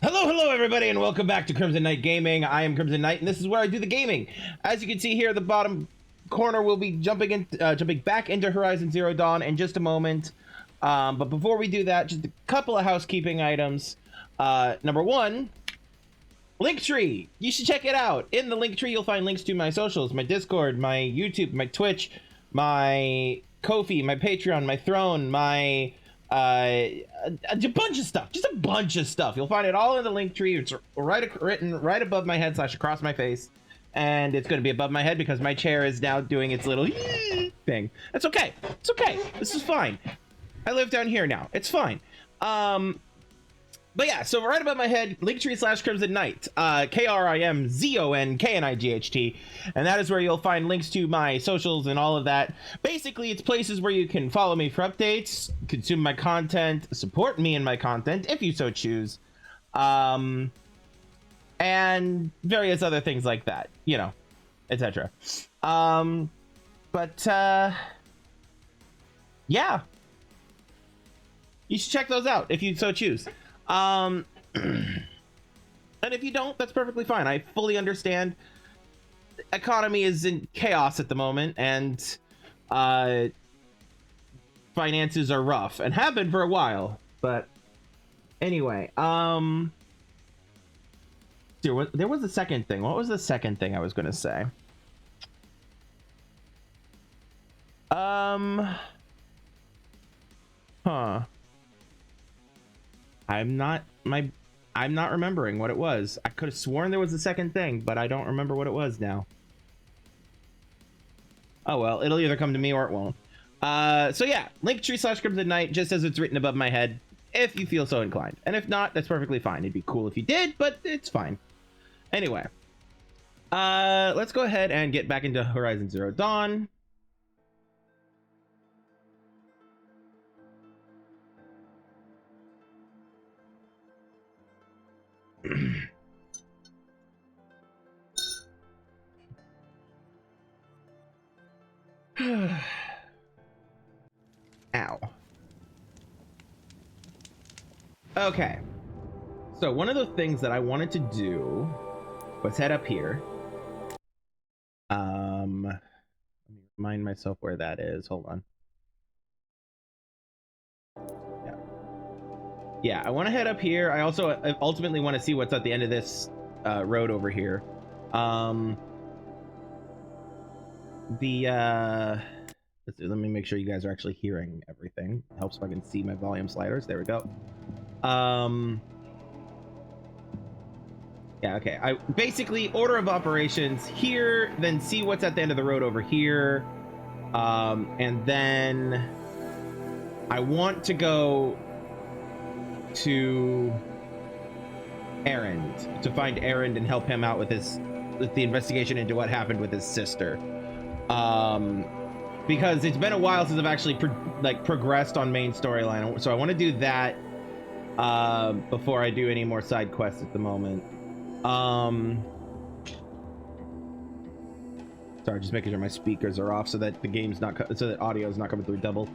Hello everybody, and welcome back to Crimson Knight Gaming. I am Crimson Knight, and this is where I do the gaming. As you can see here, the bottom corner will be jumping back into Horizon Zero Dawn in just a moment. But before we do that, just a couple of housekeeping items. Number one, Linktree. You should check it out. In the Linktree, you'll find links to my socials, my Discord, my YouTube, my Twitch, my Ko-fi, my Patreon, my Throne, my a bunch of stuff. Just a bunch of stuff. You'll find it all in the Linktree. It's written right above my head / across my face, and it's going to be above my head because my chair is now doing its little thing. That's okay. It's okay. This is fine. I live down here now. It's fine. But yeah, so right above my head, Linktree / Crimson Knight, KrimzonKnight, and that is where you'll find links to my socials and all of that. Basically, it's places where you can follow me for updates, consume my content, support me in my content, if you so choose, and various other things like that, you know, etc. Yeah. You should check those out if you so choose. And if you don't, that's perfectly fine. I fully understand. Economy is in chaos at the moment, and finances are rough and have been for a while. But anyway, there was a second thing. What was the second thing I was going to say? I'm not remembering what it was. I could have sworn there was a second thing, but I don't remember what it was now. Oh well, it'll either come to me or it won't. So yeah, Linktree / Crimson Knight, just as it's written above my head, if you feel so inclined. And if not, that's perfectly fine. It'd be cool if you did, but it's fine. Anyway, let's go ahead and get back into Horizon Zero Dawn. Ow. Okay. So one of the things that I wanted to do was head up here. Let me remind myself where that is. Hold on. Yeah, I want to head up here. I also ultimately want to see what's at the end of this road over here. Let me make sure you guys are actually hearing everything. It helps if I can see my volume sliders. There we go. Yeah, okay. I basically order of operations here, then see what's at the end of the road over here. And then I want to go to Erend to find Erend and help him out with the investigation into what happened with his sister, because it's been a while since I've actually progressed on main storyline, so I want to do that before I do any more side quests at the moment. Sorry, just making sure my speakers are off so that the game's not so that audio is not coming through double.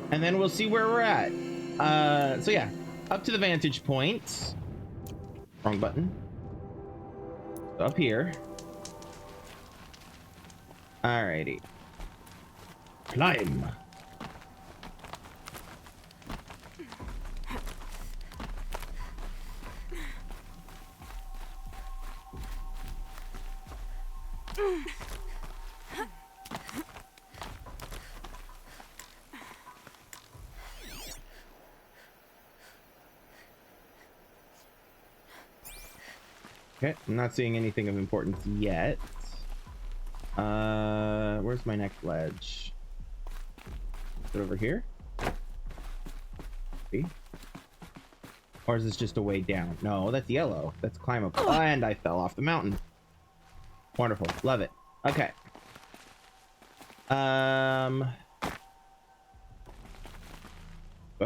And then we'll see where we're at. So yeah, up to the vantage point. Wrong button. Up here. Alrighty. Climb. Okay, I'm not seeing anything of importance yet. Where's my next ledge? Is it over here? See? Or is this just a way down? No, that's yellow. That's climbable. And I fell off the mountain. Wonderful. Love it. Okay. Do I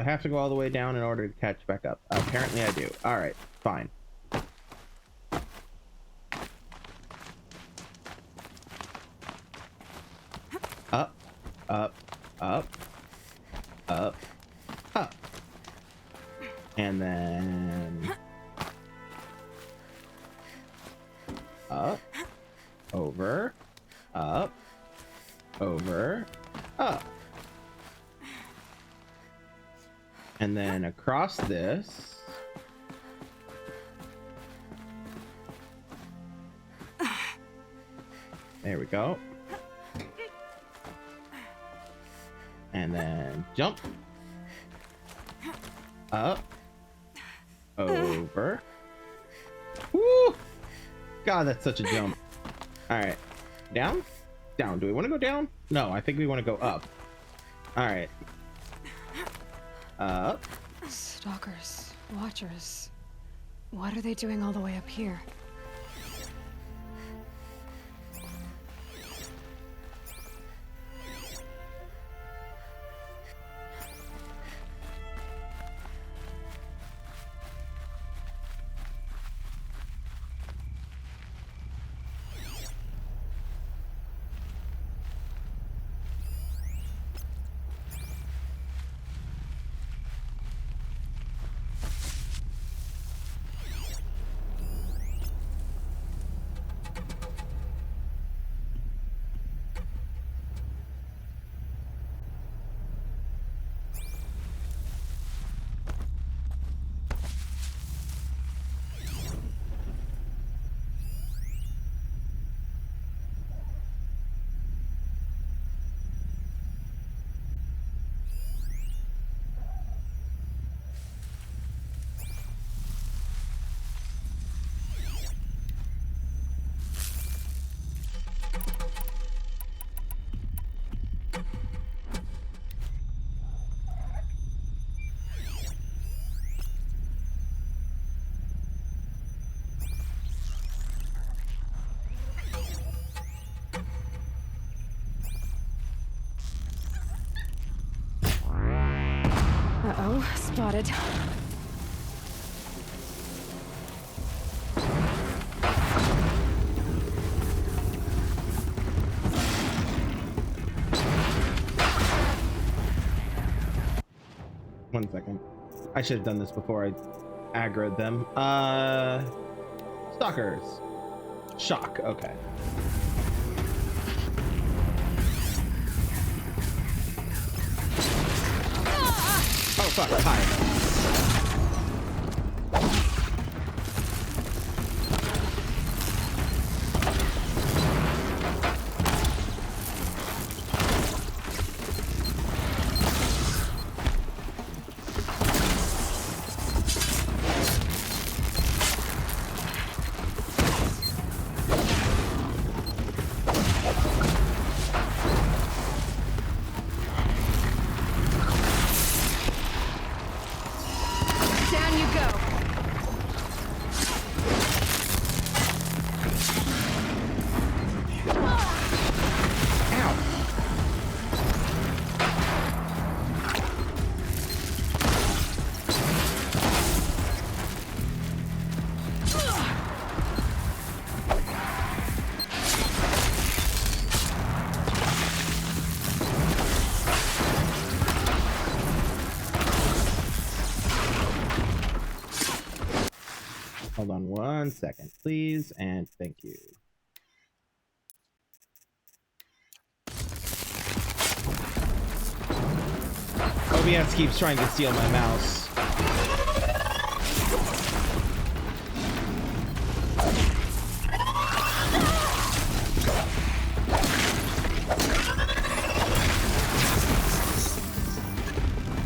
have to go all the way down in order to catch back up? Apparently I do. Alright, fine. up, up, up, up. And then up, over, up, over, up. And then across this. There we go. And then jump. Up. Over. Woo! God, that's such a jump. Alright. Down? Down. Do we want to go down? No, I think we want to go up. Alright. Up. Stalkers. Watchers. What are they doing all the way up here? Uh-oh, spotted. One second. I should have done this before I aggroed them. Stalkers. Shock, okay. Oh fuck, hi. Down you go. Hold on 1 second, please, and thank you. OBS keeps trying to steal my mouse.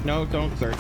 No, don't search.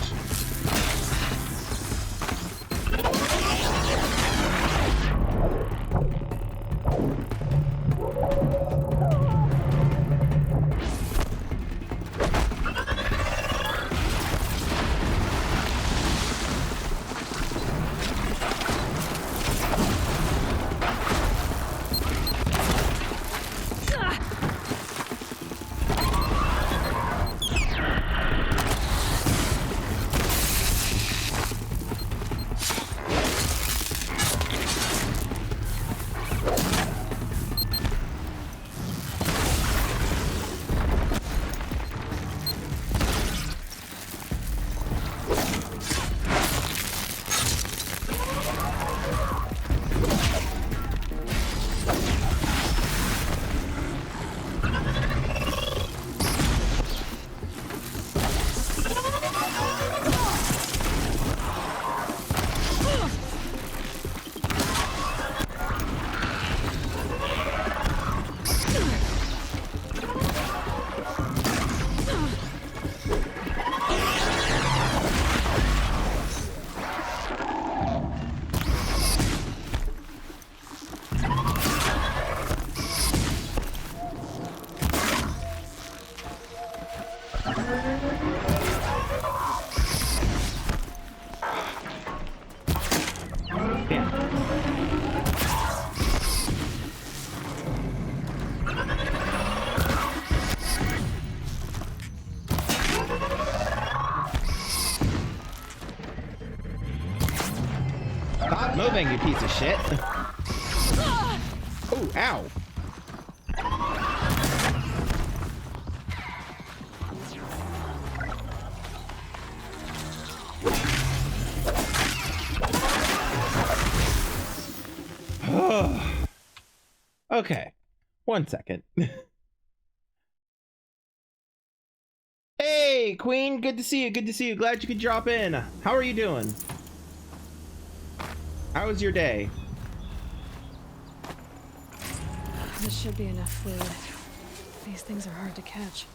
thing, you piece of shit. Oh, ow. Okay, 1 second. Hey, Queen, good to see you. Good to see you. Glad you could drop in. How are you doing? How was your day? This should be enough food. These things are hard to catch.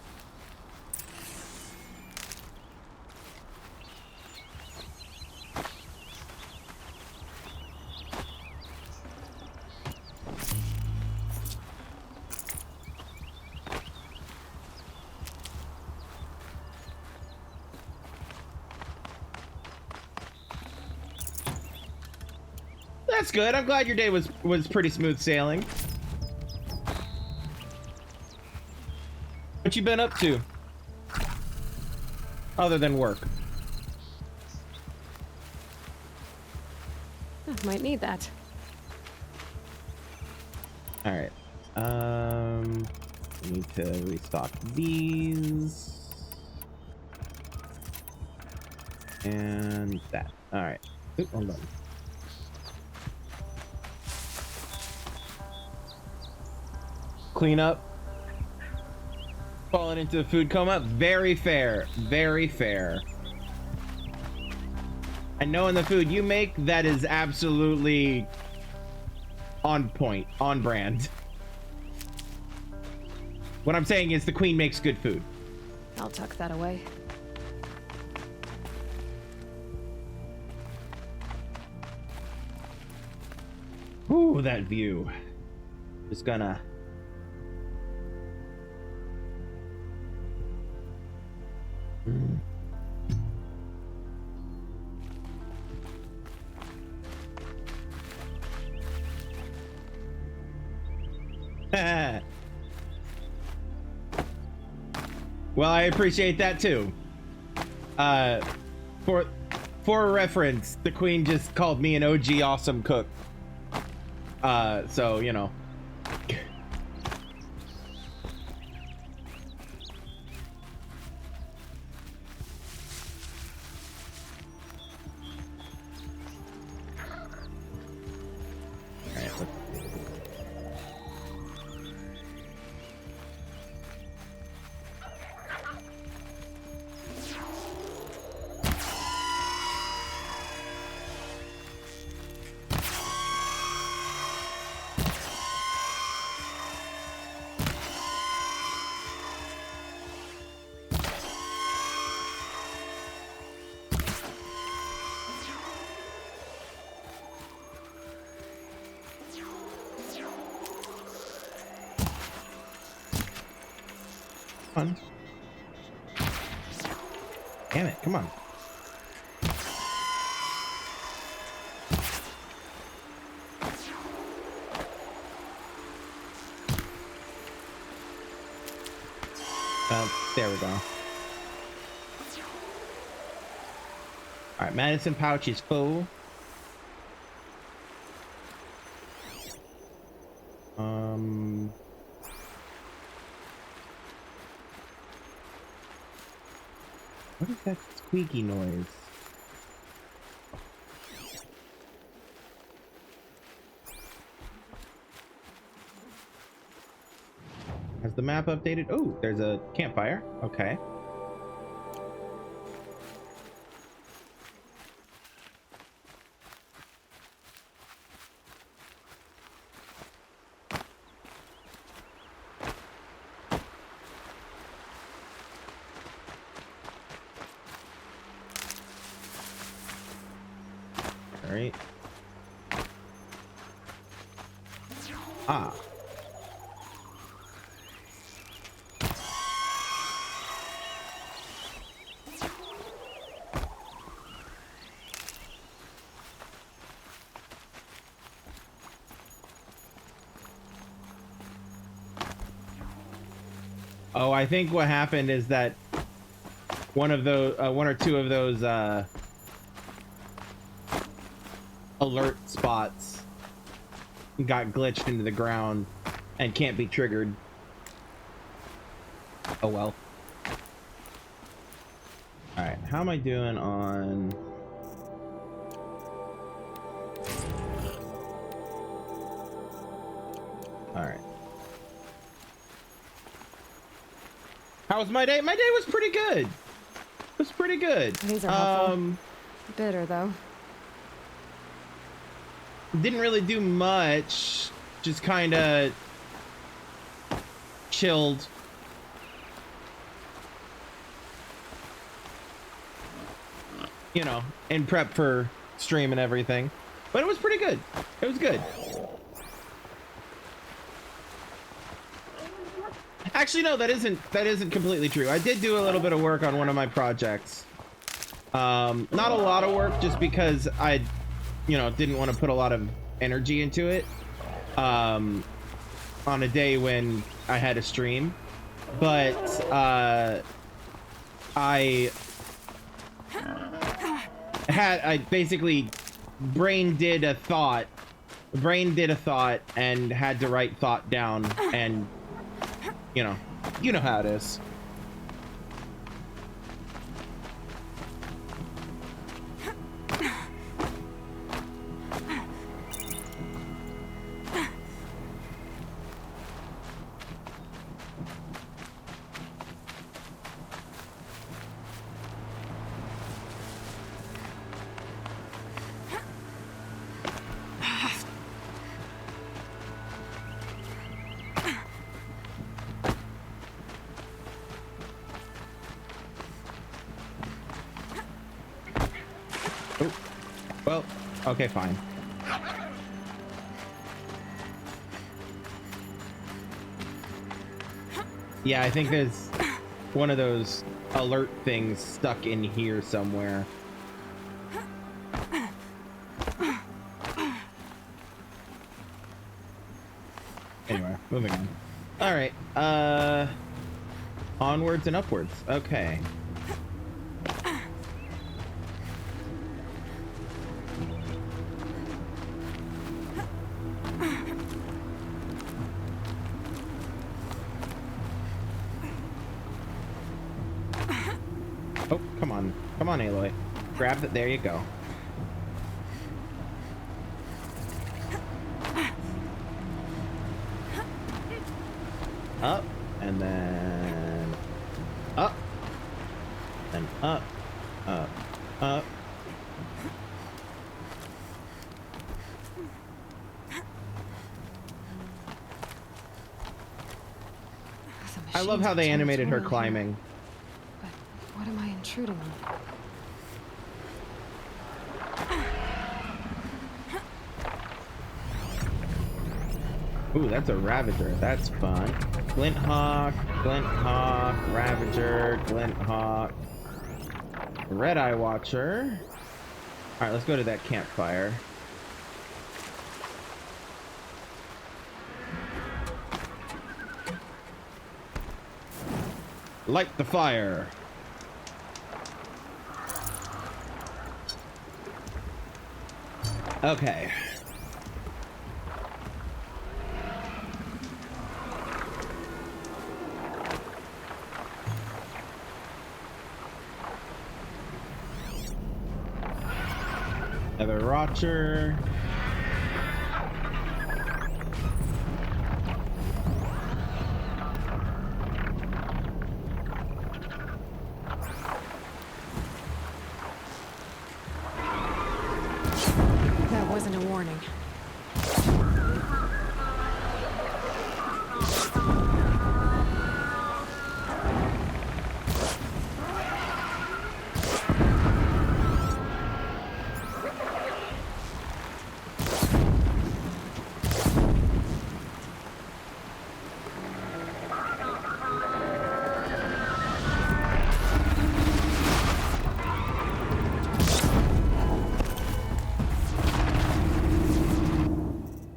That's good. I'm glad your day was pretty smooth sailing. What you been up to? Other than work. Might need that. All right. We need to restock these. And that. All right. Oop, hold on. Clean up. Falling into the food coma. Very fair. Very fair. And knowing the food you make, that is absolutely on point, on brand. What I'm saying is the Queen makes good food. I'll tuck that away. Ooh, that view. Just gonna... Well, I appreciate that too. For reference, the Queen just called me an OG awesome cook. So, you know. Fun. Damn it, come on. There we go. Alright, medicine pouch is full. What is that squeaky noise? Has the map updated? Oh, there's a campfire. Okay. All right. Ah. Oh, I think what happened is that one of those, one or two of those, alert spots got glitched into the ground and can't be triggered. Oh well. Alright, how am I doing on... Alright. How was my day? My day was pretty good. It was pretty good. These are helpful. Bitter, though. Didn't really do much. Just kind of chilled. You know, in prep for stream and everything. But it was pretty good. It was good. Actually, no, that isn't completely true. I did do a little bit of work on one of my projects. Not a lot of work, just because I, you know, didn't want to put a lot of energy into it. On a day when I had a stream, but I basically brain did a thought and had to write thought down, and you know how it is. Well, okay, fine. Yeah, I think there's one of those alert things stuck in here somewhere. Anyway, moving on. All right, onwards and upwards. Okay. Oh, come on. Come on, Aloy. Grab it. There you go. Up, and then up, and up, up, up. I love how they animated her climbing. But what am I intruding on? Ooh, that's a Ravager. That's fun. Glint Hawk, Ravager, Glint Hawk, Red Eye Watcher. All right, let's go to that campfire. Light the fire. Okay. Another Rocher. That wasn't a warning.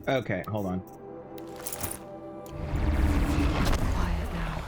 Okay, hold on. Quiet now.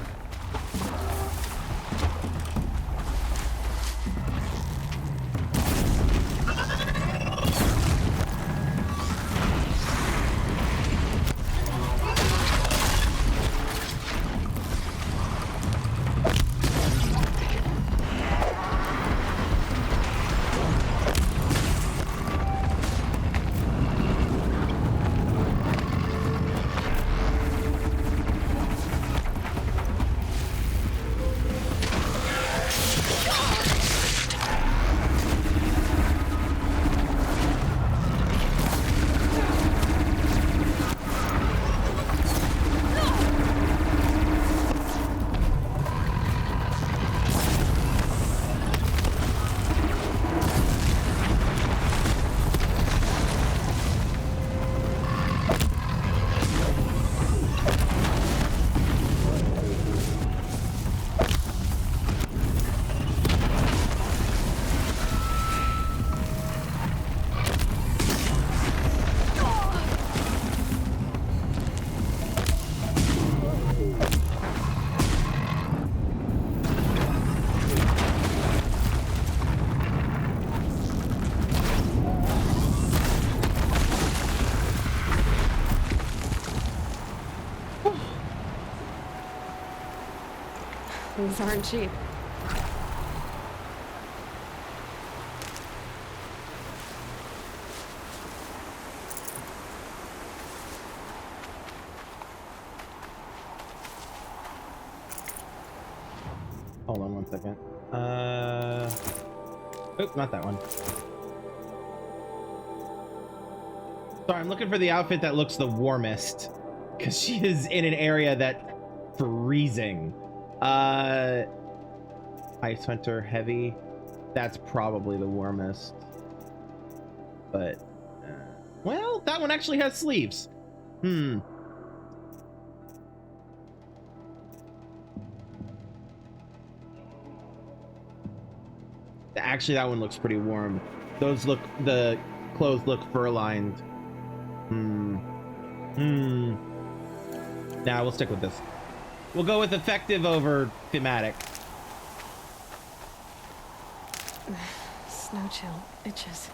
These aren't cheap. Hold on 1 second. Oh, not that one. Sorry, I'm looking for the outfit that looks the warmest, because she is in an area that's freezing. Ice Hunter Heavy. That's probably the warmest. But, well, that one actually has sleeves. Actually, that one looks pretty warm. The clothes look fur-lined. Nah, we'll stick with this. We'll go with effective over thematic. Snow chill itches.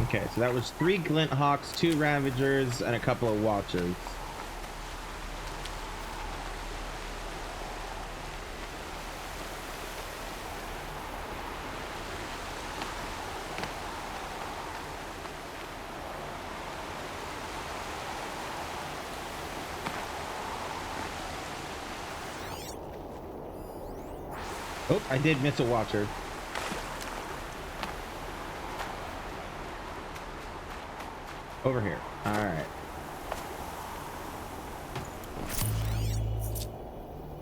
Okay, so that was 3 Glint Hawks, 2 Ravagers, and a couple of Watchers. Oh, I did miss a Watcher. Over here. All right.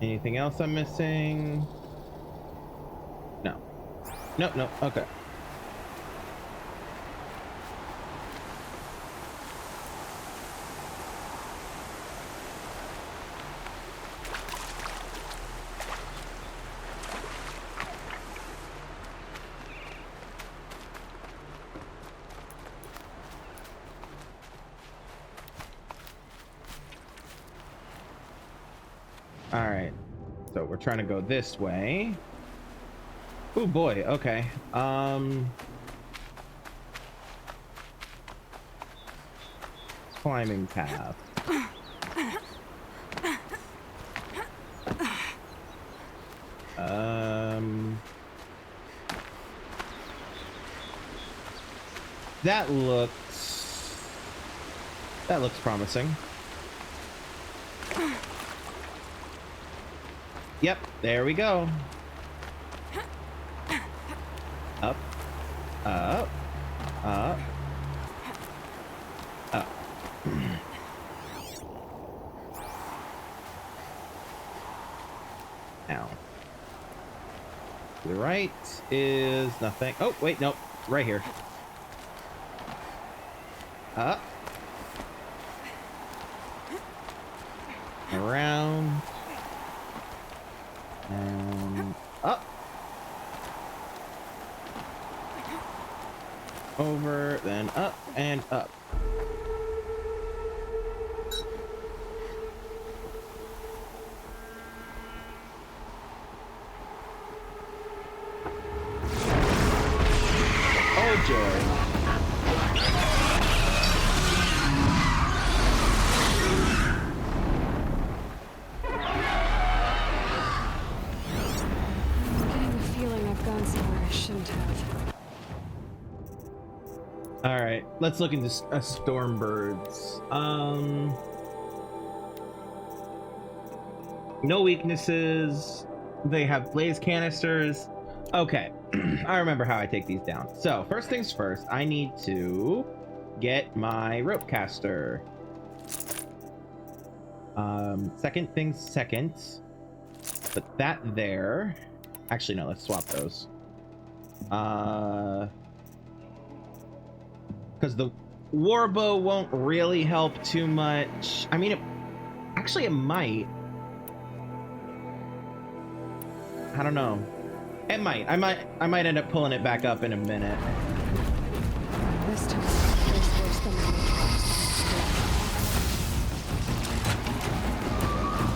Anything else I'm missing? No. Nope, nope. Okay. All right, so we're trying to go this way. Oh boy, okay. Climbing path. That looks promising. Yep, there we go. Up, up, up, up. Now, to the right is nothing. Oh, wait, nope, right here. Up. Around. And up. Over, then up and up. Oh joy. All right, let's look into Stormbirds. No weaknesses. They have blaze canisters. Okay, I remember how I take these down. So first things first, I need to get my rope caster. Second things second, put that there. Actually, no, let's swap those. Because the warbow won't really help too much. I mean, actually, it might. I don't know. It might. I might end up pulling it back up in a minute. This time, feels worse than the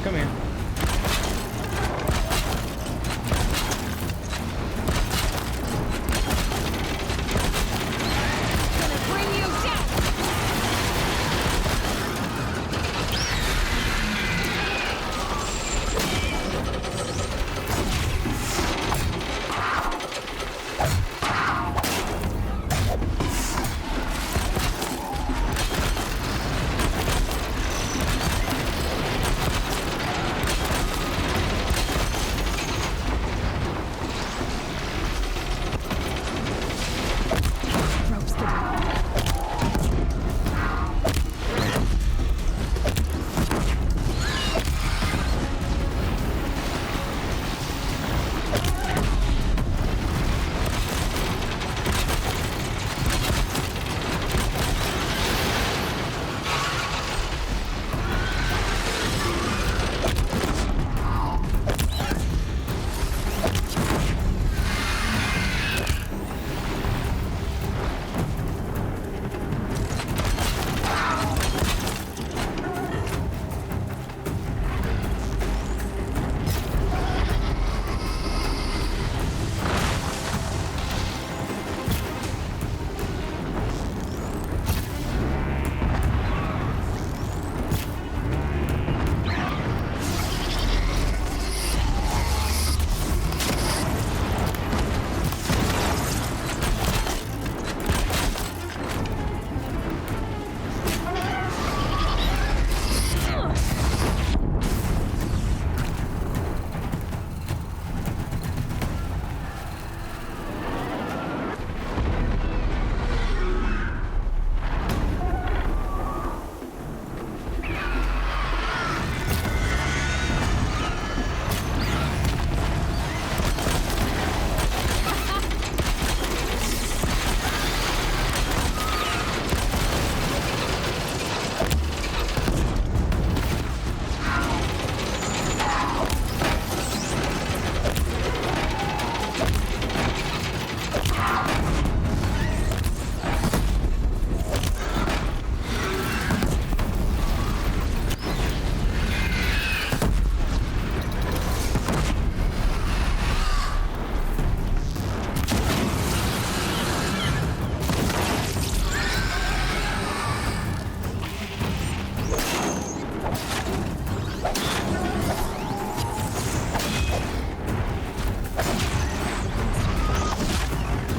Come here. gonna bring you down! Ropes get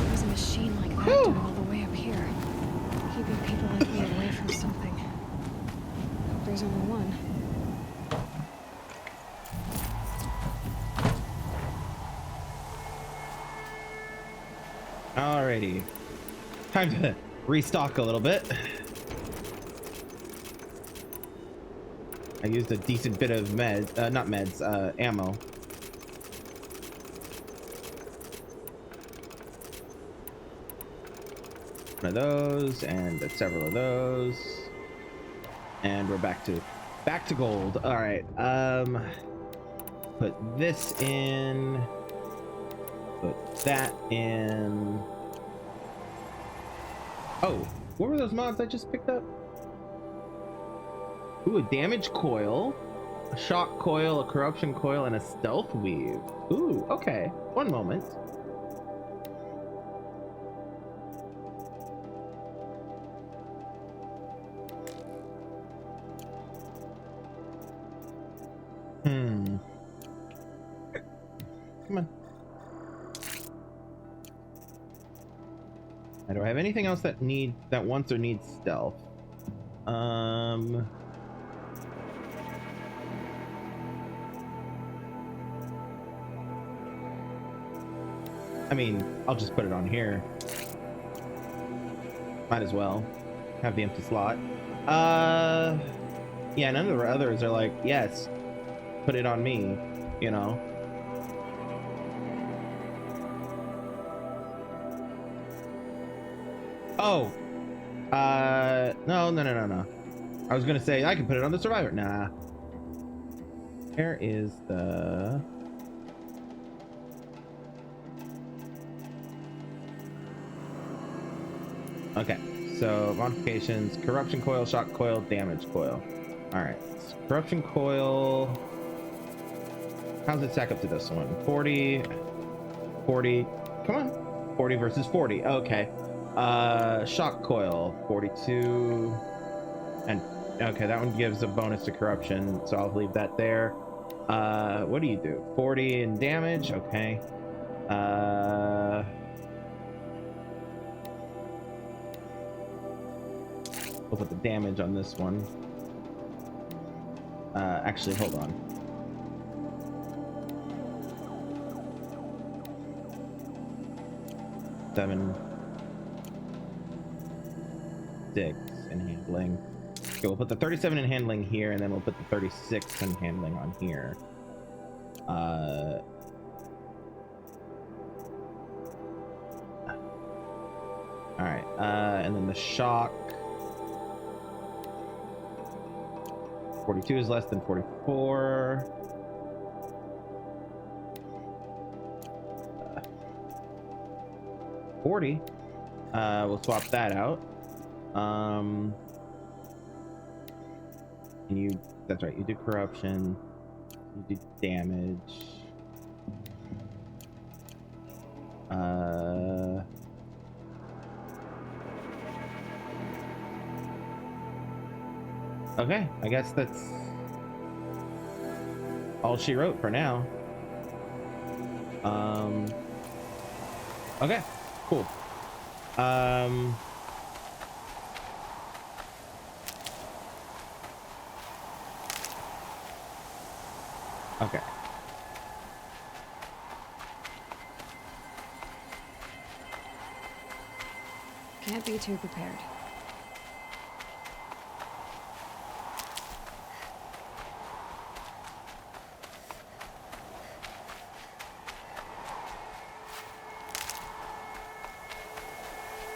There's a machine like that done all the way up here. Keeping people like me away from something. Hope there's only one. Alrighty. Time to restock a little bit. I used a decent bit of ammo. One of those, and several of those. And we're back to gold. Alright, put this in. Put that in. Oh, what were those mods I just picked up? Ooh, a damage coil, a shock coil, a corruption coil, and a stealth weave. Ooh, okay. One moment. Come on. Do I have anything else that wants or needs stealth? I mean, I'll just put it on here. Might as well have the empty slot. Yeah, none of the others are like, yes, put it on me, you know. Oh, no. I was gonna say I can put it on the survivor. Nah. Where is the... Okay, so modifications, corruption coil, shock coil, damage coil. All right, so corruption coil. How's it stack up to this one? 40, 40, come on. 40 versus 40, okay. Shock coil, 42. And okay, that one gives a bonus to corruption, so I'll leave that there. What do you do? 40 in damage, okay. We'll put the damage on this one. Actually, hold on. Seven, 6 in handling. Okay, we'll put the 37 in handling here, and then we'll put the 36 in handling on here. All right, and then the shock. 42 is less than 44. 40. We'll swap that out. And you, that's right, you do corruption, you do damage. Okay, I guess that's all she wrote for now. Okay, cool. Okay. Can't be too prepared.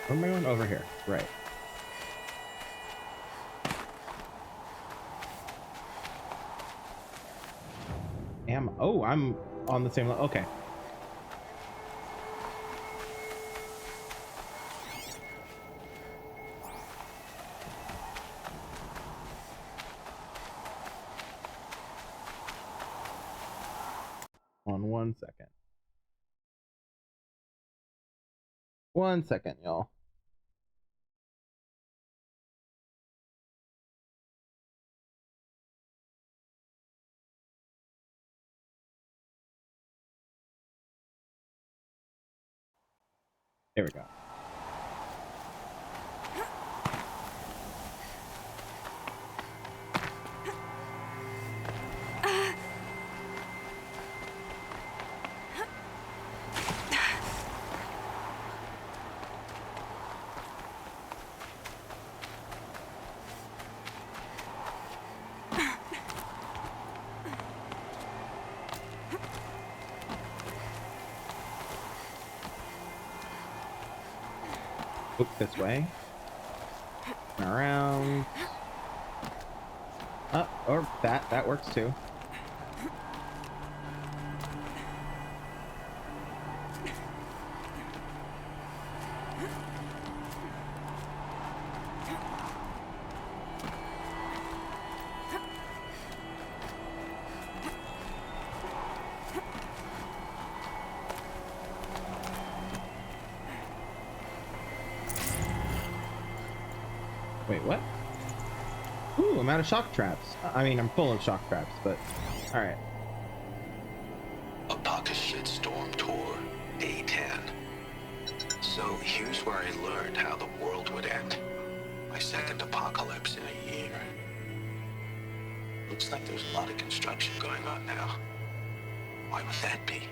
Where am I going? Over here. Right. Oh, I'm on the same level. Okay. On 1 second. 1 second, y'all. There we go. Look this way. Around. Or that works too. Wait, what? Ooh, I'm out of shock traps. I mean, I'm full of shock traps, but... Alright. A pocket shitstorm tour, day 10. So here's where I learned how the world would end. My second apocalypse in a year. Looks like there's a lot of construction going on now. Why would that be?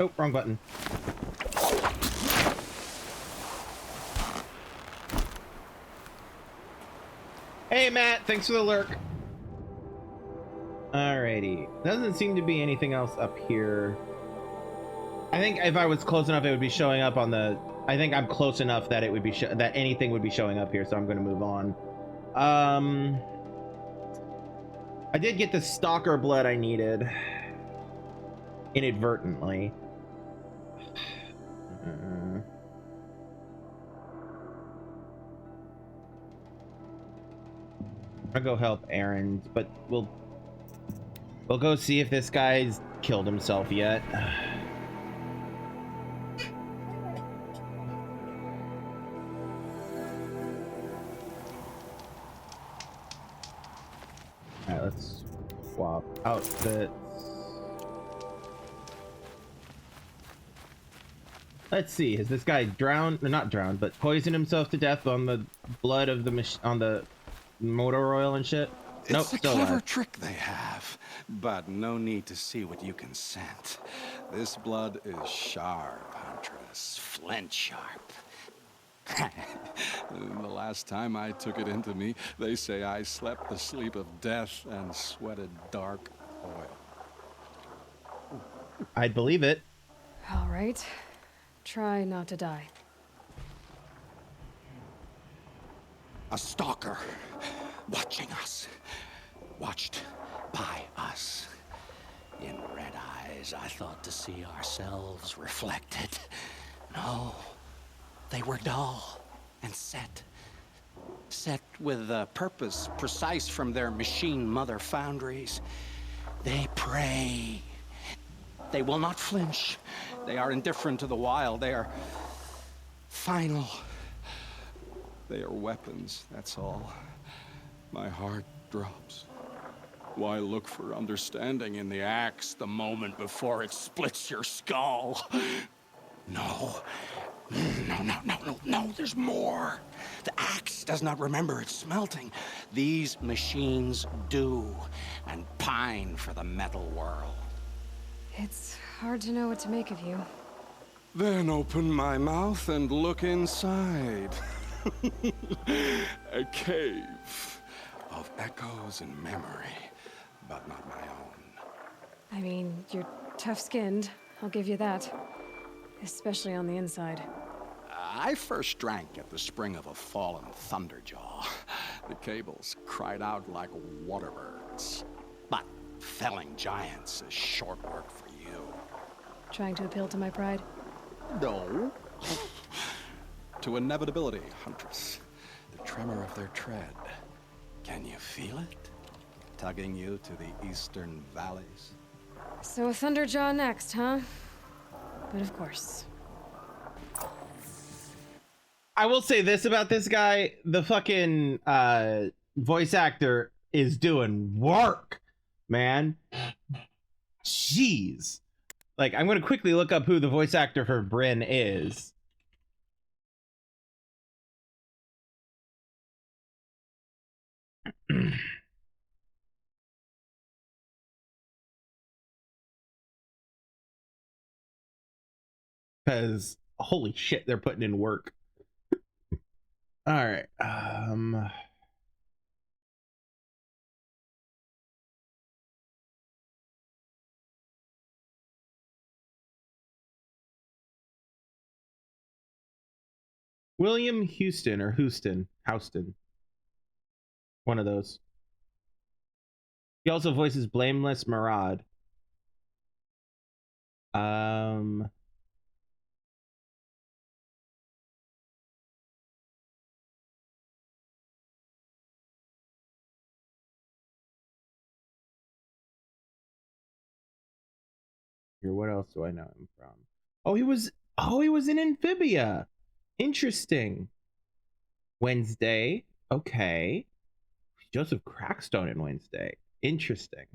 Oh, wrong button. Hey, Matt, thanks for the lurk. Alrighty. Doesn't seem to be anything else up here. I think if I was close enough, it would be showing up on the... I think I'm close enough that it would be that anything would be showing up here, so I'm going to move on. I did get the stalker blood I needed. Inadvertently. I'll go help Aaron, but we'll go see if this guy's killed himself yet. Alright, let's swap outfits. Let's see, has this guy drowned, or not drowned, but poisoned himself to death on the blood of the motor oil and shit? Nope, It's a still clever alive. trick they have, but no need to see what you can scent. This blood is sharp, Huntress, flint sharp. The last time I took it into me, they say I slept the sleep of death and sweated dark oil. I'd believe it. All right. Try not to die. A stalker, watching us, watched by us. In red eyes, I thought to see ourselves reflected. No, they were dull and set with a purpose precise from their machine mother foundries. They prey. They will not flinch. They are indifferent to the wild. They are final. They are weapons, that's all. My heart drops. Why look for understanding in the axe the moment before it splits your skull? No, there's more. The axe does not remember its smelting. These machines do, and pine for the metal world. It's hard to know what to make of you. Then open my mouth and look inside. A cave of echoes and memory, but not my own. I mean, you're tough-skinned. I'll give you that. Especially on the inside. I first drank at the spring of a fallen thunderjaw. The cables cried out like waterbirds. But felling giants is short work for you. Trying to appeal to my pride? No. To inevitability, Huntress. The tremor of their tread. Can you feel it? Tugging you to the eastern valleys? So a Thunderjaw next, huh? But of course. I will say this about this guy, the fucking voice actor is doing work, man. Jeez. Like, I'm gonna quickly look up who the voice actor for Bryn is. Because holy shit, they're putting in work. All right. William Houston or Houston. One of those. He also voices Blameless Marad. Here, what else do I know him from? Oh, he was in Amphibia. Interesting. Wednesday. Okay. Joseph Crackstone in Wednesday. Interesting.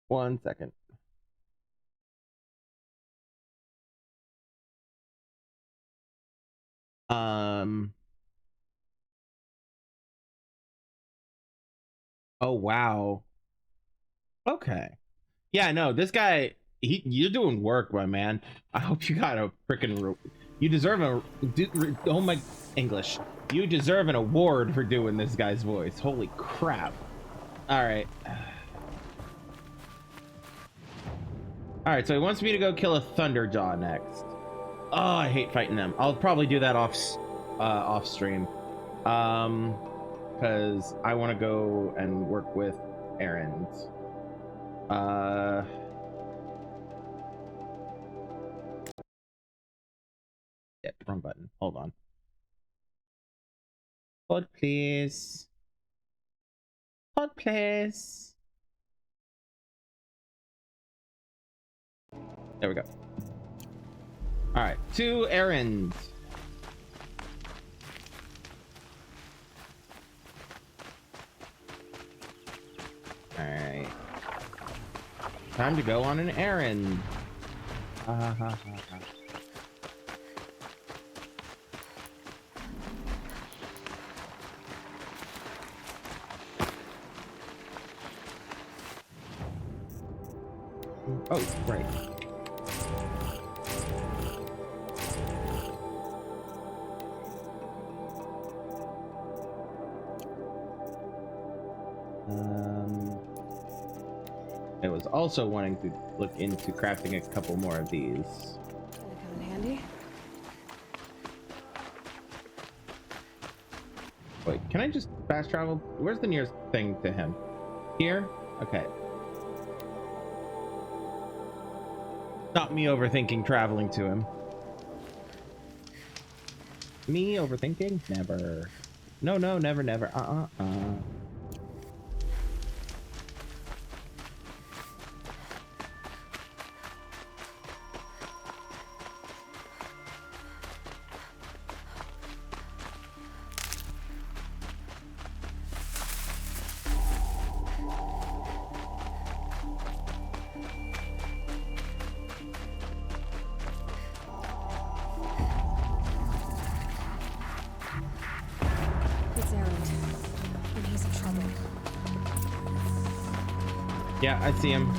One second. Oh wow. Okay. Yeah, no, this guy, you're doing work, my man. I hope you got a freaking. You deserve oh my English. You deserve an award for doing this guy's voice. Holy crap! All right. All right. So he wants me to go kill a Thunderjaw next. Oh, I hate fighting them. I'll probably do that off stream. Because I want to go and work with errands. Yeah, wrong button. Hold on. Hold, please. Hold, please. There we go. All right, 2 errands. All right. Time to go on an errand. Oh, right. I was also wanting to look into crafting a couple more of these. Gonna come in handy. Wait, can I just fast travel? Where's the nearest thing to him? Here? Okay. Not me overthinking traveling to him. Me overthinking? Never. No, never, never. Yeah, I see him.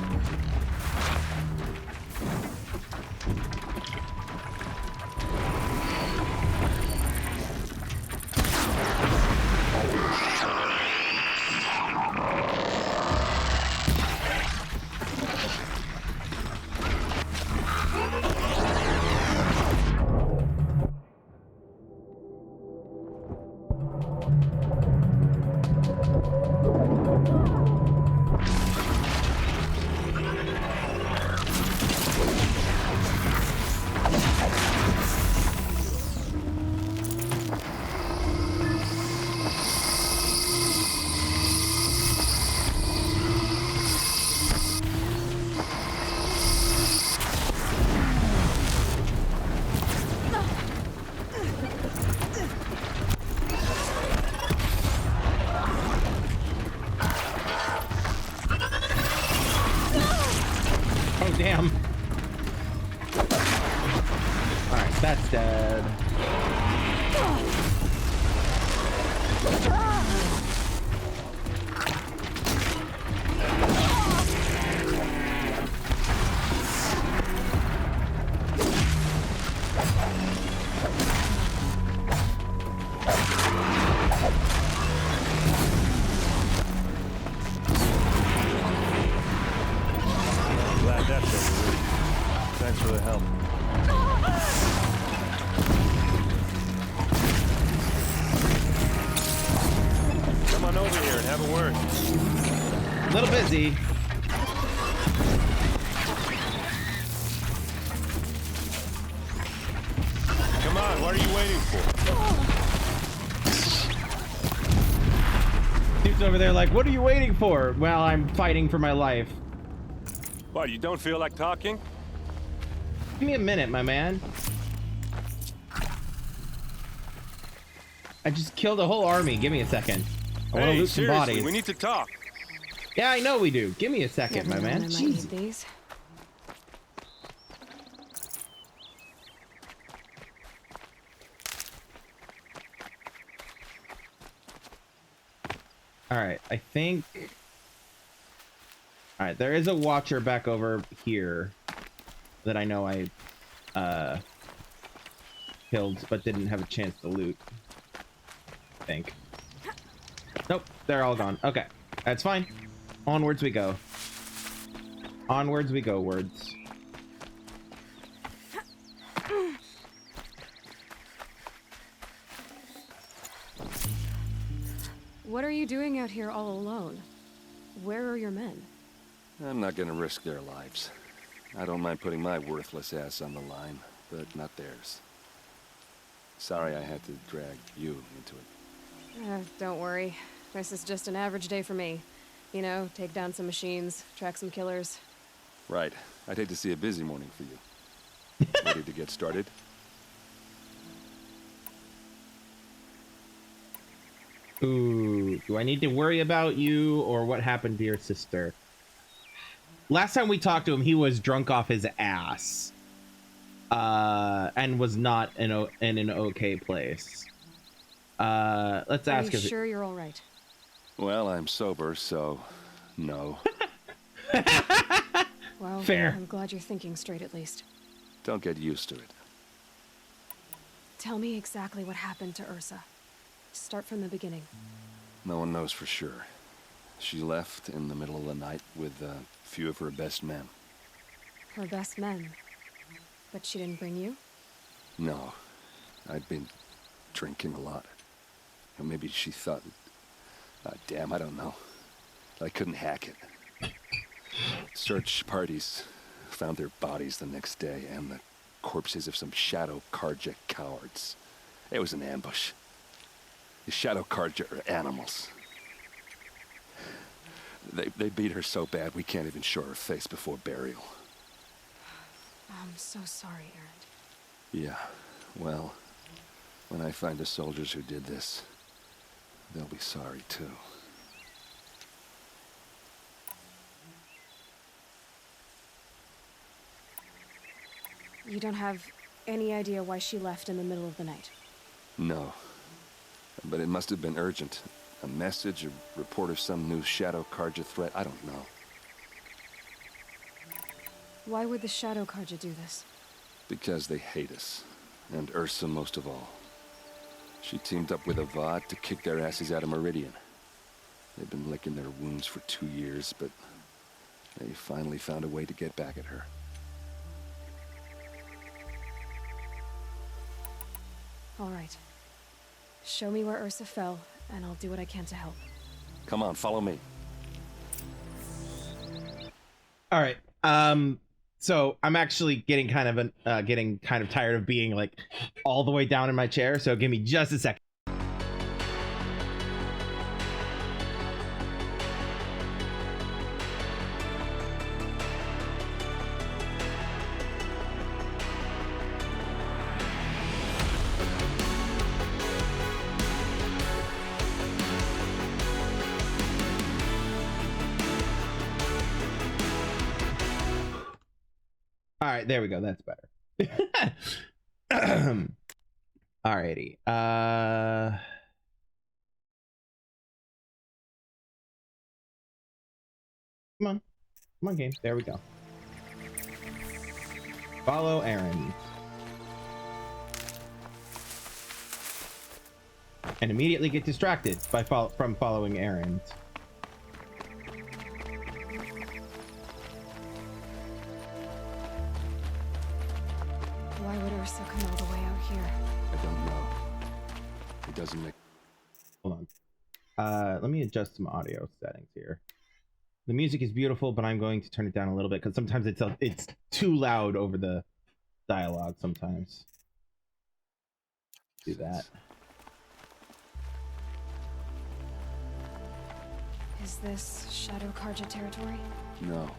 Damn. Alright, that's dead. Thanks for the help. Come on over here and have a word. A little busy. Come on, what are you waiting for? Just over there like, what are you waiting for? Well, I'm fighting for my life. What, you don't feel like talking? Give me a minute, my man. I just killed a whole army. Give me a second. I want to loot some seriously, bodies. we need to talk. Yeah, I know we do. Give me a second, my Never man. known I might need Jeez. these. All right, I think. All right, there is a watcher back over here that I know I killed, but didn't have a chance to loot. I think. Nope, they're all gone. Okay, that's fine. Onwards we go. Onwards we go. Words. What are you doing out here all alone? Where are your men? I'm not gonna risk their lives. I don't mind putting my worthless ass on the line, but not theirs. Sorry I had to drag you into it. Don't worry. This is just an average day for me. You know, take down some machines, track some killers. Right. I'd hate to see a busy morning for you. Ready to get started? Ooh, do I need to worry about you or what happened to your sister? Last time we talked to him, he was drunk off his ass. And was not in an okay place. Let's ask Are you if sure you're all right? Well, I'm sober, so no. Well, Fair. I'm glad you're thinking straight at least. Don't get used to it. Tell me exactly what happened to Ursa. Start from the beginning. No one knows for sure. She left in the middle of the night with a few of her best men. Her best men. But she didn't bring you? No. I'd been drinking a lot. Or maybe she thought... damn, I don't know. I couldn't hack it. Search parties found their bodies the next day and the corpses of some Shadow Karja cowards. It was an ambush. The Shadow Karja are animals. They beat her so bad we can't even show her face before burial. I'm so sorry, Aaron. Yeah, well, when I find the soldiers who did this, they'll be sorry too. You don't have any idea why she left in the middle of the night? No. But it must have been urgent. A message, a report of some new Shadow Karja threat, I don't know. Why would the Shadow Karja do this? Because they hate us. And Ursa most of all. She teamed up with Avad to kick their asses out of Meridian. They've been licking their wounds for 2 years, but they finally found a way to get back at her. All right. Show me where Ursa fell, and I'll do what I can to help. Come on, follow me. All right. So I'm actually getting kind of tired of being like all the way down in my chair. So give me just a second. All right, there we go. That's better. Alrighty. Come on, game. There we go. Follow Aaron. And immediately get distracted by from following Aaron. Why would Ursa come all the way out here? I don't know. It doesn't make... Hold on. Let me adjust some audio settings here. The music is beautiful, but I'm going to turn it down a little bit because sometimes it's too loud over the dialogue sometimes. Do that. Is this Shadow Karja territory? No.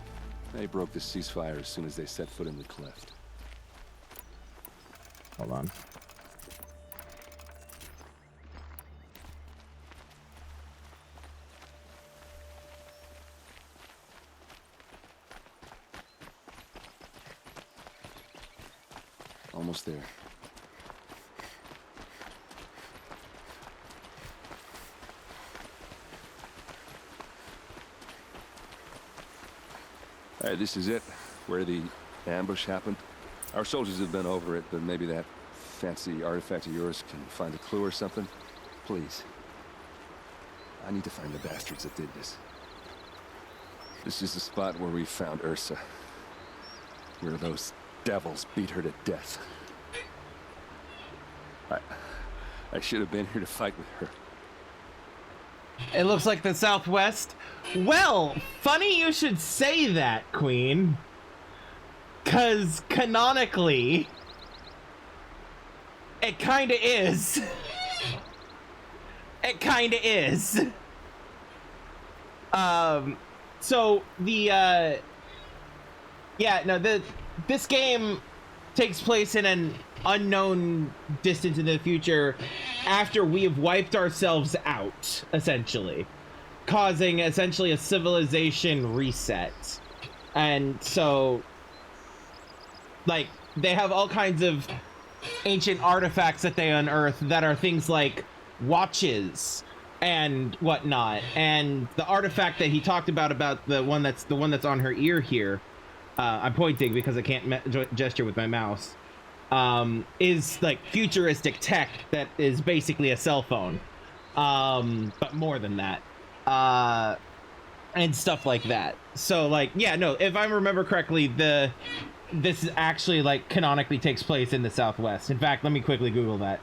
They broke the ceasefire as soon as they set foot in the cleft. Hold on. Almost there. Alright, this is it. Where the ambush happened. Our soldiers have been over it, but maybe that fancy artifact of yours can find a clue or something? Please. I need to find the bastards that did this. This is the spot where we found Ursa. Where those devils beat her to death. I should have been here to fight with her. It looks like the Southwest. Well, funny you should say that, Queen. 'Cause canonically, it kinda is. It kinda is. So the, this game takes place in an unknown distance in the future after we have wiped ourselves out, essentially, causing essentially a civilization reset. And so, like, they have all kinds of ancient artifacts that they unearth that are things like watches and whatnot. And the artifact that he talked about the one that's on her ear here, I'm pointing because I can't gesture with my mouse, is like futuristic tech that is basically a cell phone, but more than that, and stuff like that. So, like, yeah, no, if I remember correctly, this is actually, like, canonically takes place in the Southwest. In fact, let me quickly Google that.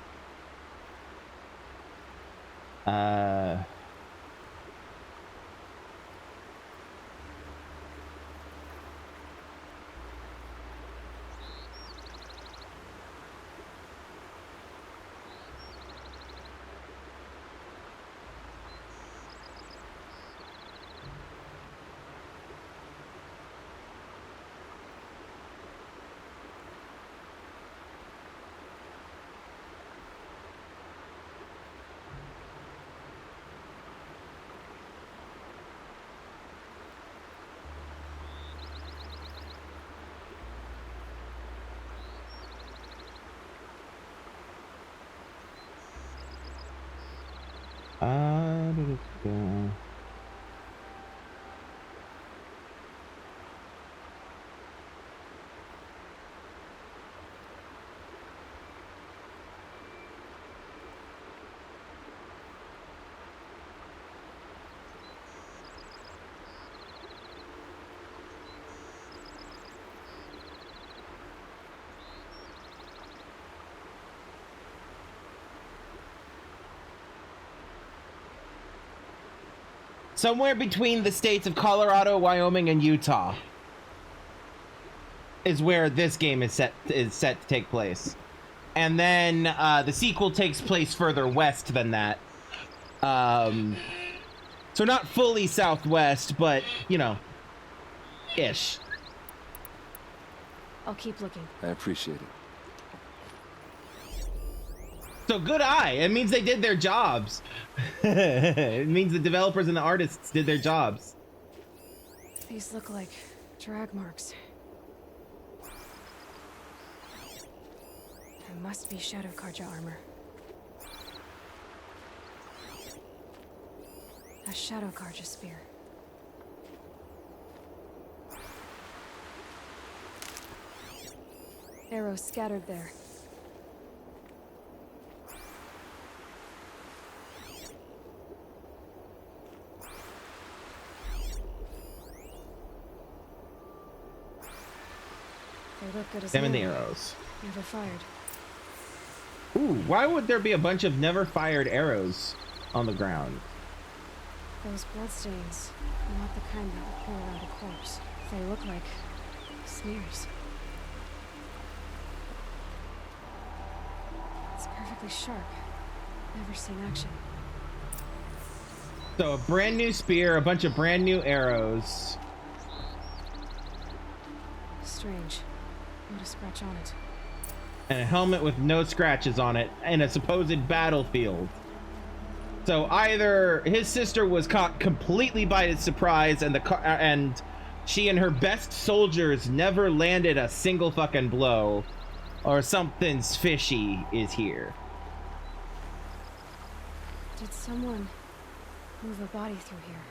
Somewhere between the states of Colorado, Wyoming, and Utah is where this game is set to take place. And then the sequel takes place further west than that. So not fully southwest, but, you know, ish. I'll keep looking. I appreciate it. So good eye. It means they did their jobs. It means the developers and the artists did their jobs. These look like drag marks. There must be Shadow Karja armor. A Shadow Karja spear. Arrows scattered there. They look good as Them and the new. arrows. Never fired. Ooh, why would there be a bunch of never fired arrows on the ground? Those bloodstains are not the kind that would appear around a corpse. They look like smears. It's perfectly sharp. Never seen action. So a brand new spear, a bunch of brand new arrows. Strange. Not a scratch on it. And a helmet with no scratches on it in a supposed battlefield. So either his sister was caught completely by his surprise and she and her best soldiers never landed a single fucking blow, or something's fishy is here. Did someone move a body through here?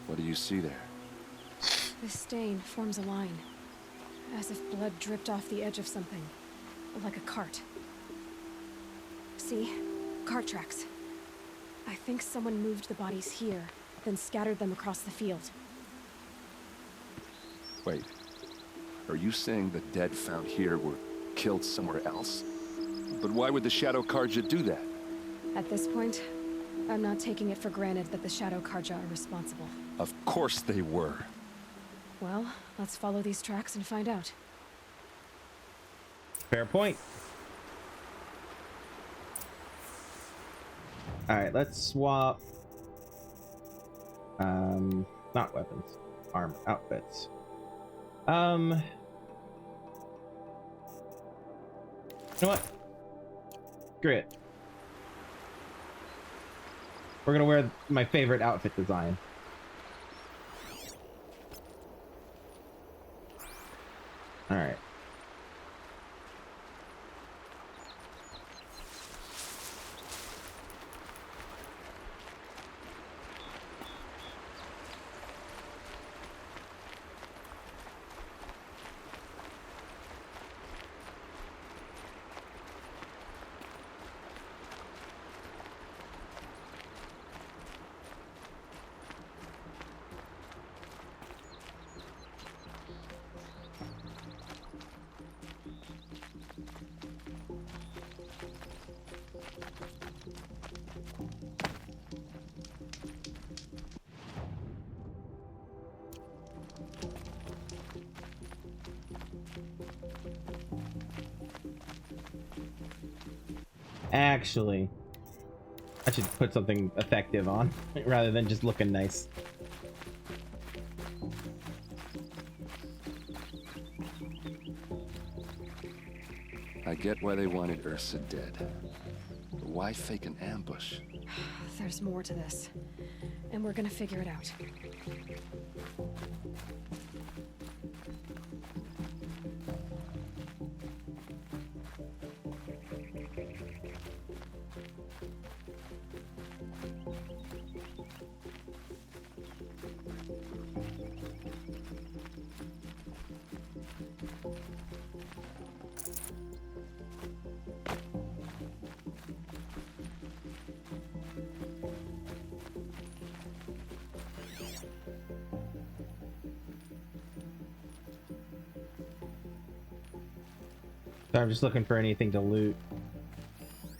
What do you see there? This stain forms a line, as if blood dripped off the edge of something, like a cart. See? Cart tracks. I think someone moved the bodies here, then scattered them across the field. Wait, are you saying the dead found here were killed somewhere else? But why would the Shadow Karja do that? At this point, I'm not taking it for granted that the Shadow Karja are responsible. Of course they were. Well, let's follow these tracks and find out. Fair point. All right, let's swap. Not weapons, armor, outfits. You know what? Screw it. We're gonna wear my favorite outfit design. All right. Actually, I should put something effective on rather than just looking nice. I get why they wanted Ursa dead. But why fake an ambush? There's more to this, and we're gonna figure it out. So I'm just looking for anything to loot.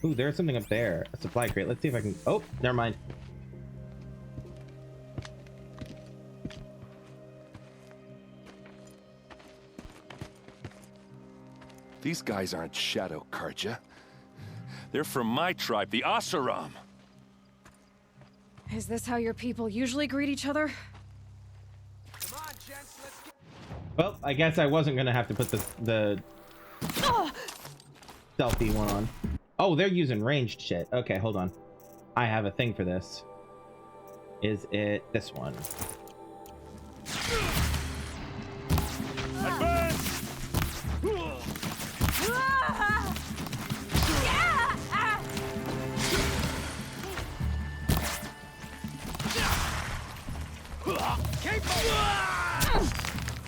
Ooh, there's something up there. A supply crate. Let's see if I can... Oh, never mind. These guys aren't Shadow Karja. They're from my tribe, the Oseram. Is this how your people usually greet each other? Well, I guess I wasn't gonna have to put the stealthy one on. Oh, they're using ranged shit. Okay, hold on. I have a thing for this. Is it this one? Advance!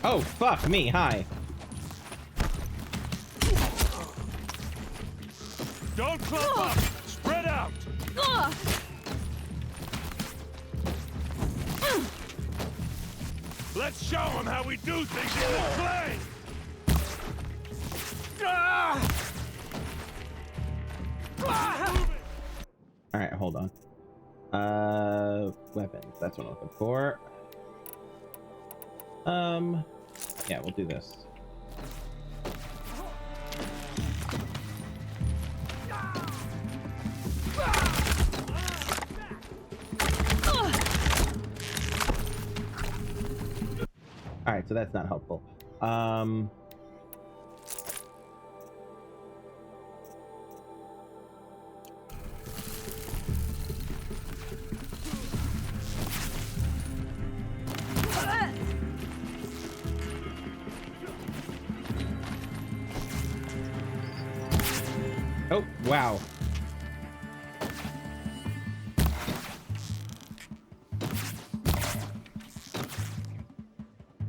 Oh, fuck me. Hi. Don't clump up! Spread out! Let's show them how we do things in the clay! Alright, hold on. Weapons. That's what I'm looking for. Yeah, we'll do this. All right, so that's not helpful. Oh, wow.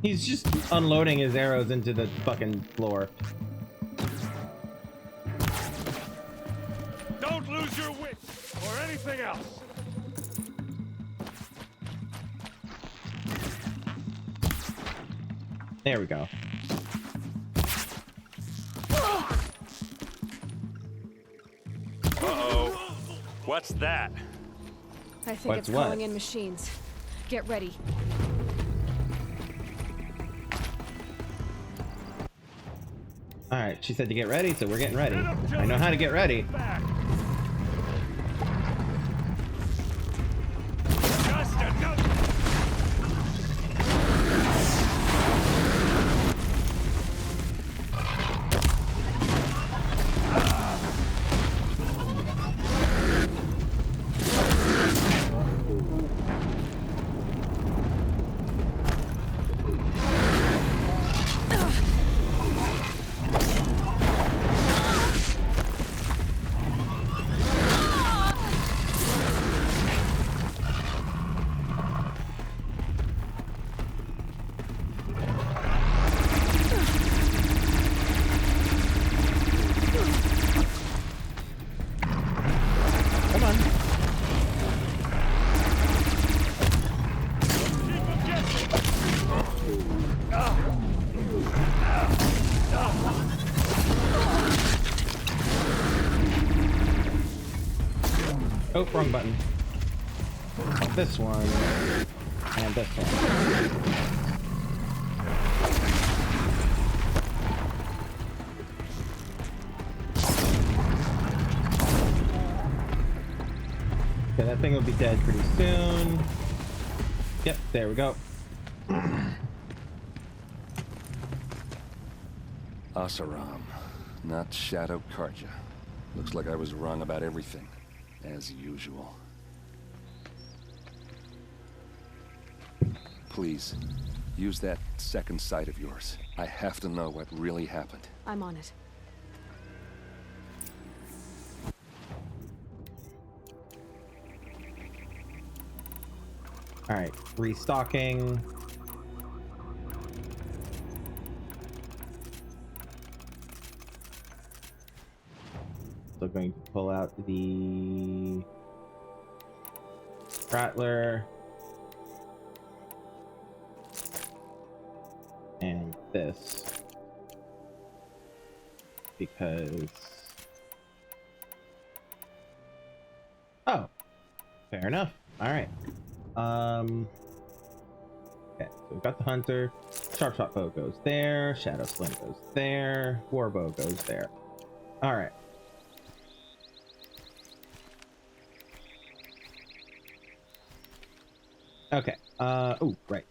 He's just unloading his arrows into the fucking floor. Don't lose your wit or anything else. There we go. Uh-oh. What's that? I think What's it's what? calling in machines. Get ready. All right, she said to get ready, so we're getting ready. I know how to get ready. Back. Just another. Come on. Oh, wrong button. This one. And this one. Okay, that thing will be dead pretty soon. Yep, there we go. Asaram, not Shadow Karja. Looks like I was wrong about everything, as usual. Please, use that second sight of yours. I have to know what really happened. I'm on it. All right, restocking. So going to pull out the Rattler and this because oh, fair enough. All right. Okay, so we've got the hunter. Sharp shot bow goes there. Shadow sling goes there. War bow goes there. All right. Okay. Oh, right.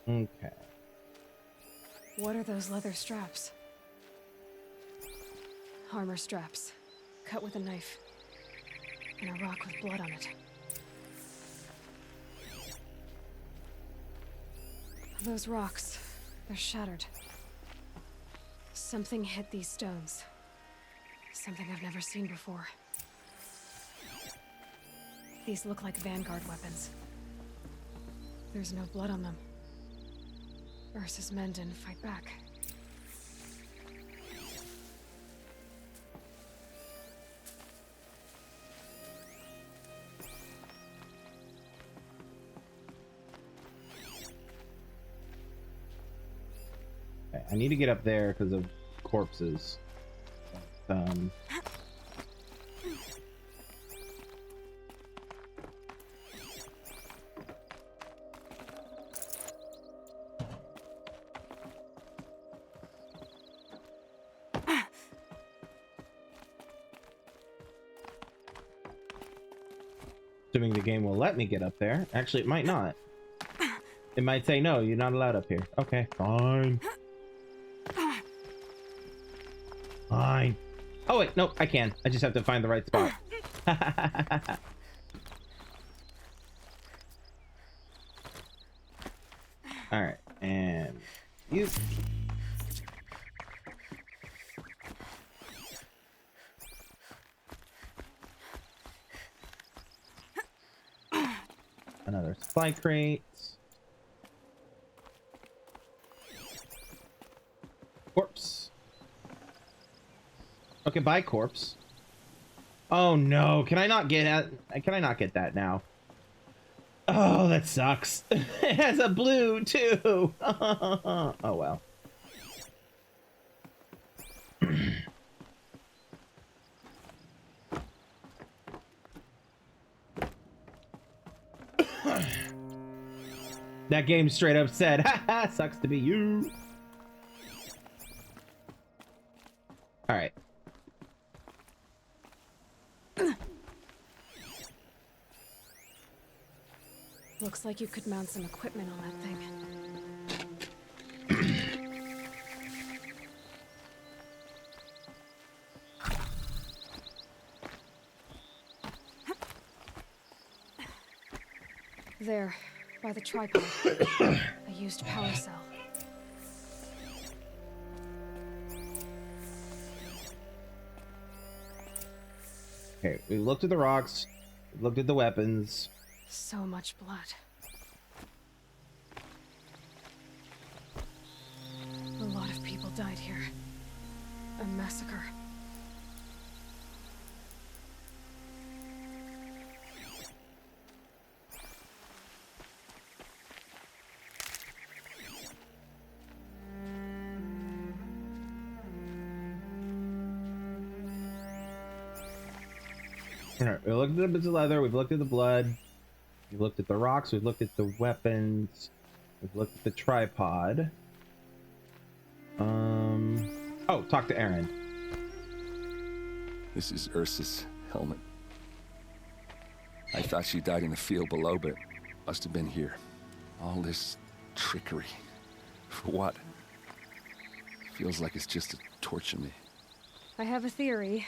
Okay. What are those leather straps? Armor straps, cut with a knife, and a rock with blood on it. Those rocks, they're shattered. Something hit these stones. Something I've never seen before. These look like Vanguard weapons. There's no blood on them. Ursa's men didn't fight back. Okay, I need to get up there because of corpses. Um, Assuming the game will let me get up there. Actually, it might not. It might say, no, you're not allowed up here. Okay, fine. Fine. Oh, wait, no, I can. I just have to find the right spot. Alright, and you. Another supply crate. Corpse. Okay, bye, corpse. Oh no, can I not get that now? Oh, that sucks. It has a blue too. Oh well. That game straight up said, haha, sucks to be you. All right. Looks like you could mount some equipment on that thing. There, by the tripod. A used power cell. Okay, we looked at the rocks, we looked at the weapons. So much blood. A lot of people died here. A massacre. Alright, we looked at the bits of leather, we've looked at the blood, we've looked at the rocks, we've looked at the weapons, we've looked at the tripod. Oh, talk to Aaron. This is Ursa's helmet. I thought she died in the field below, but it must have been here. All this trickery. For what? Feels like it's just to torture me. I have a theory.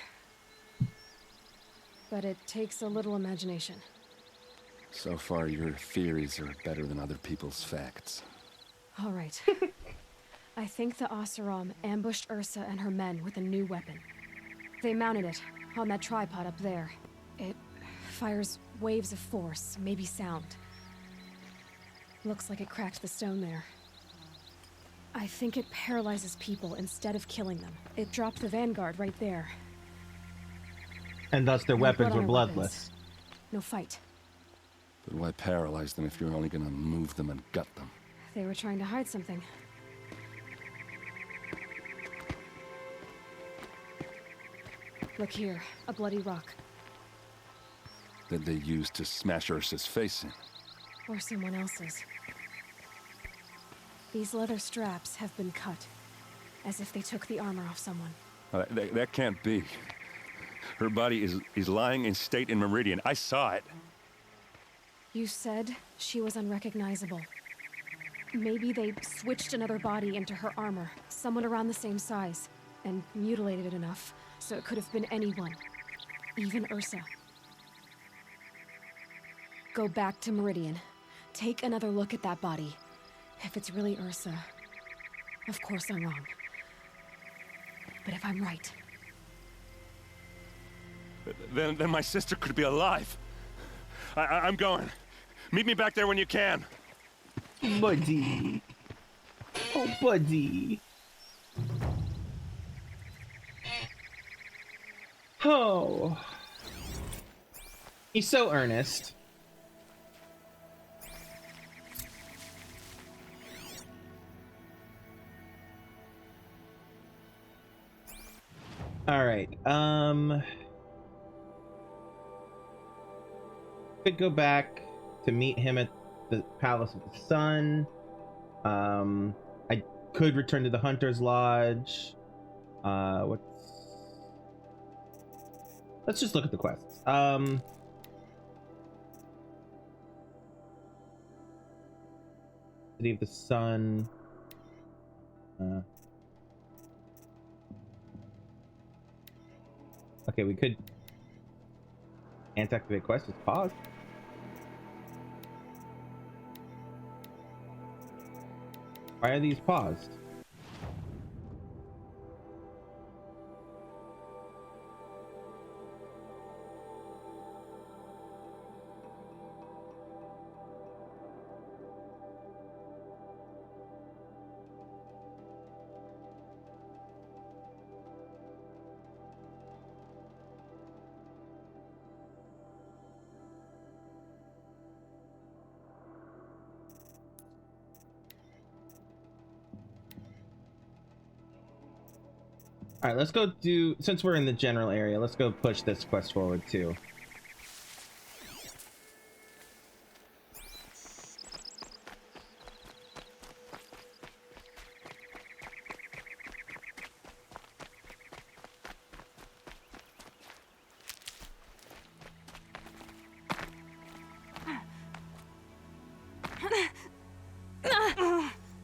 But it takes a little imagination. So far, your theories are better than other people's facts. All right. I think the Oseram ambushed Ursa and her men with a new weapon. They mounted it on that tripod up there. It fires waves of force, maybe sound. Looks like it cracked the stone there. I think it paralyzes people instead of killing them. It dropped the vanguard right there. And thus their No weapons blood on were our bloodless. No fight. But why paralyze them if you're only gonna move them and gut them? They were trying to hide something. Look here, a bloody rock. That they used to smash Ursa's face in. Or someone else's. These leather straps have been cut, as if they took the armor off someone. That can't be. Her body is lying in state in Meridian. I saw it. You said she was unrecognizable. Maybe they switched another body into her armor, someone around the same size, and mutilated it enough, so it could have been anyone. Even Ursa. Go back to Meridian. Take another look at that body. If it's really Ursa, of course I'm wrong. But if I'm right... Then my sister could be alive. I'm going. Meet me back there when you can. Buddy. Oh, buddy. Oh. He's so earnest. All right. Could go back to meet him at the Palace of the Sun. I could return to the Hunter's Lodge. Let's just look at the quests. City of the Sun. Okay, we could can't activate quest. It's paused. Why are these paused? All right, let's go do, since we're in the general area, let's go push this quest forward too.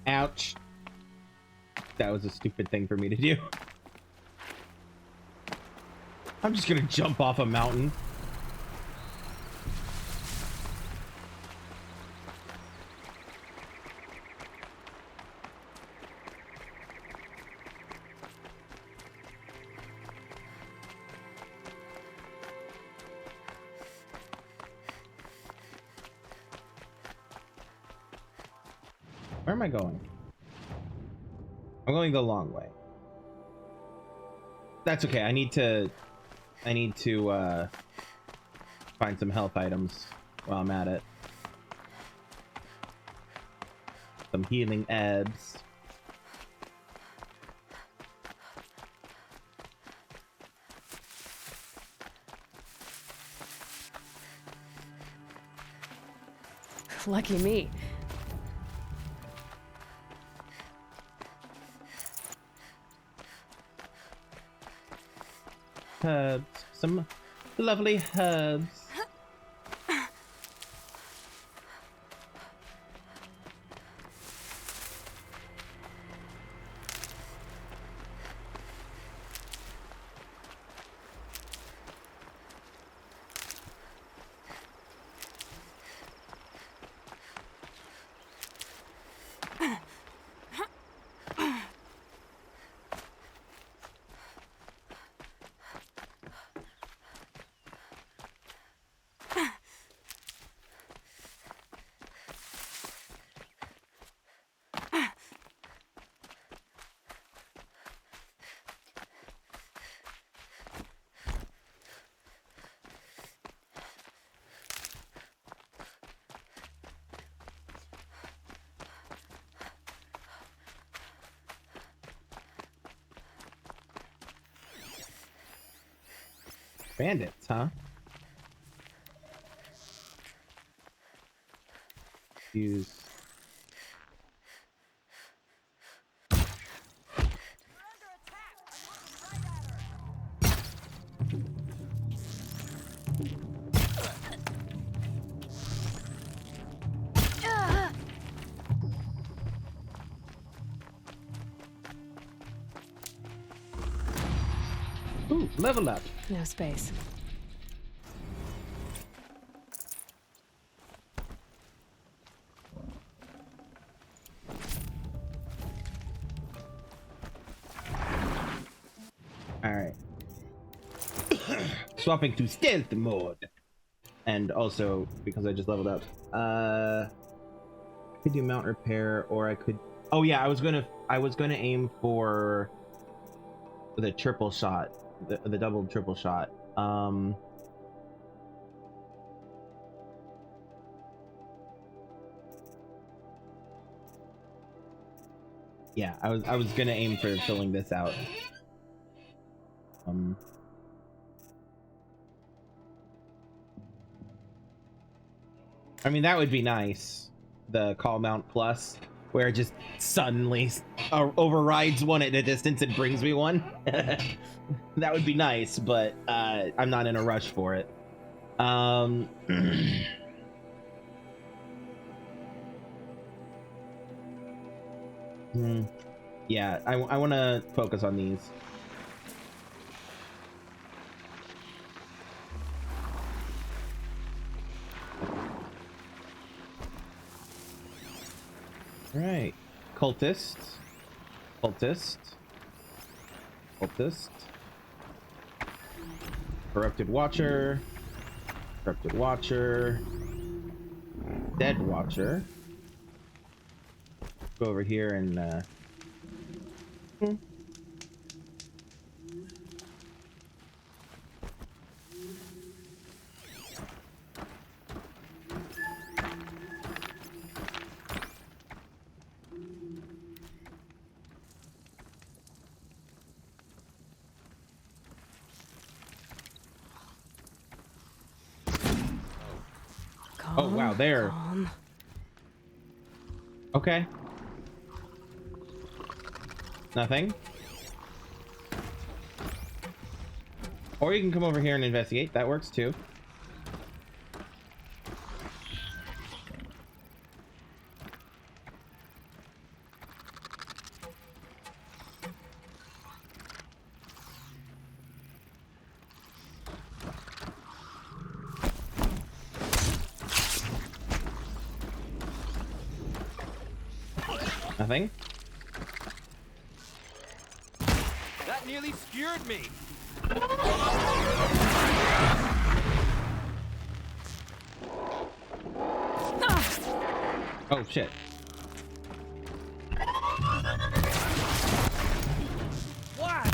Ouch. That was a stupid thing for me to do. I'm just gonna jump off a mountain. Where am I going? I'm going the long way. That's okay. I need to find some health items while I'm at it. Some healing herbs. Lucky me. Herbs. Some lovely herbs. Bandits, huh? Use. Ooh, level up. No space. Alright. Swapping to stealth mode. And also, because I just leveled up, I could do mount repair, or I could... Oh yeah, I was gonna aim for the triple shot. The double triple shot. Yeah, I was gonna aim for filling this out. I mean, that would be nice. The call mount plus, where it just suddenly overrides one at a distance and brings me one. That would be nice, but I'm not in a rush for it. Yeah, I want to focus on these. All right, cultist, cultist, cultist, corrupted watcher, corrupted watcher, dead watcher. Go over here and oh wow, there. Calm. Okay. Nothing. Or you can come over here and investigate. That works too. Nothing. That nearly skewered me. Oh shit. What?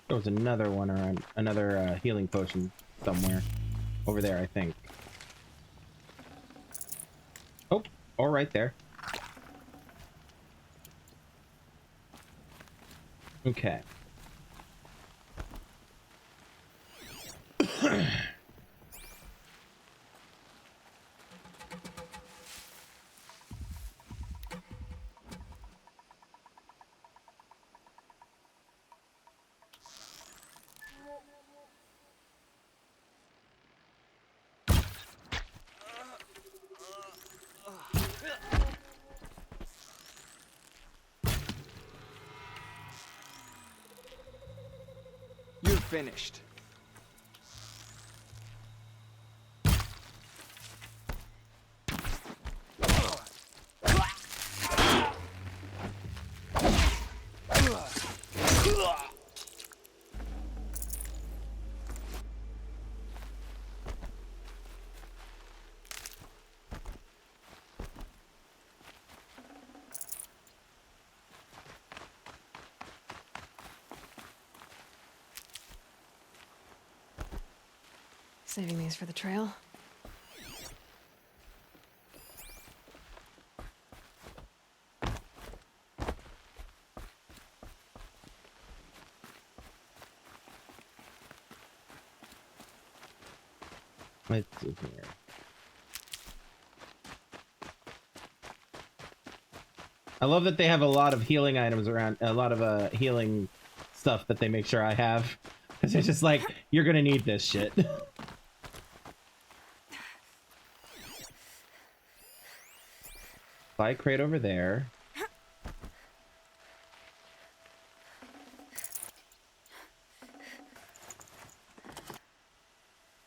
There was another one around, another healing potion somewhere over there, I think. Oh, all right there. Okay. You're finished. Saving these for the trail. Let's see here. I love that they have a lot of healing items around, a lot of healing stuff that they make sure I have. Because it's just like, you're gonna need this shit. Supply crate over there.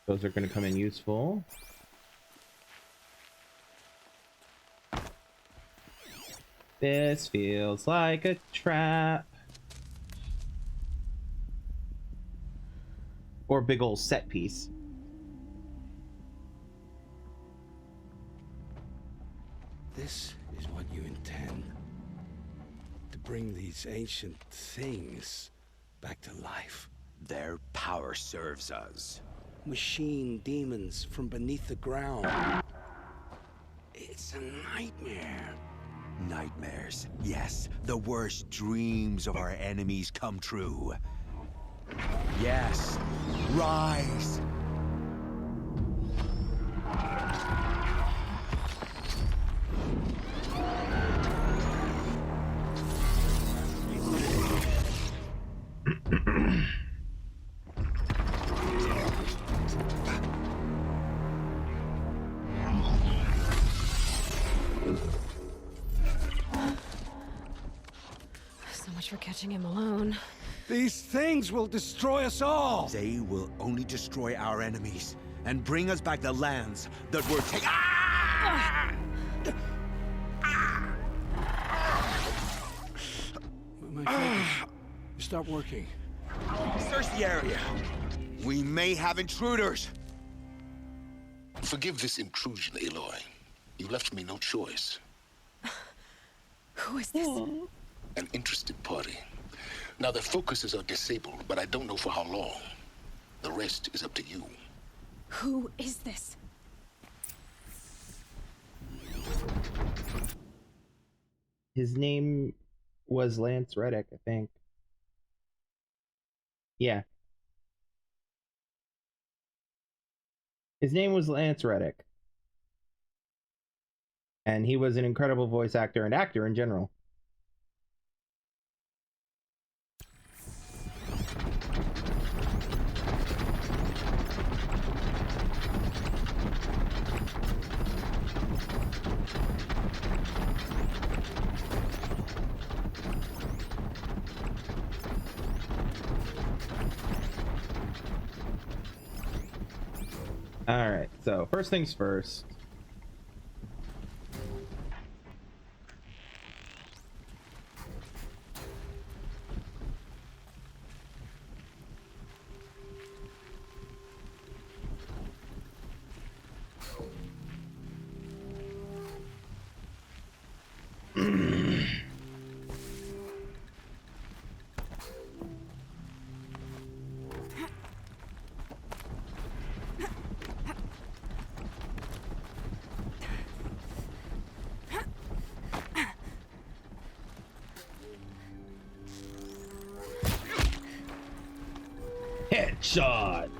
Those are going to come in useful. This feels like a trap. Or a big old set piece. This is what you intend? To bring these ancient things back to life? Their power serves us. Machine demons from beneath the ground. It's a nightmare. Nightmares. Yes, the worst dreams of our enemies come true. Yes. Rise. So much for catching him alone. These things will destroy us all! They will only destroy our enemies and bring us back the lands that were taken. Ah! My focus. Stop working. Search the area. We may have intruders. Forgive this intrusion, Aloy. You left me no choice. Who is this? An interested party. Now, their focuses are disabled, but I don't know for how long. The rest is up to you. Who is this? His name was Lance Reddick, I think. Yeah. His name was Lance Reddick. And he was an incredible voice actor and actor in general. All right, so first things first. Headshot.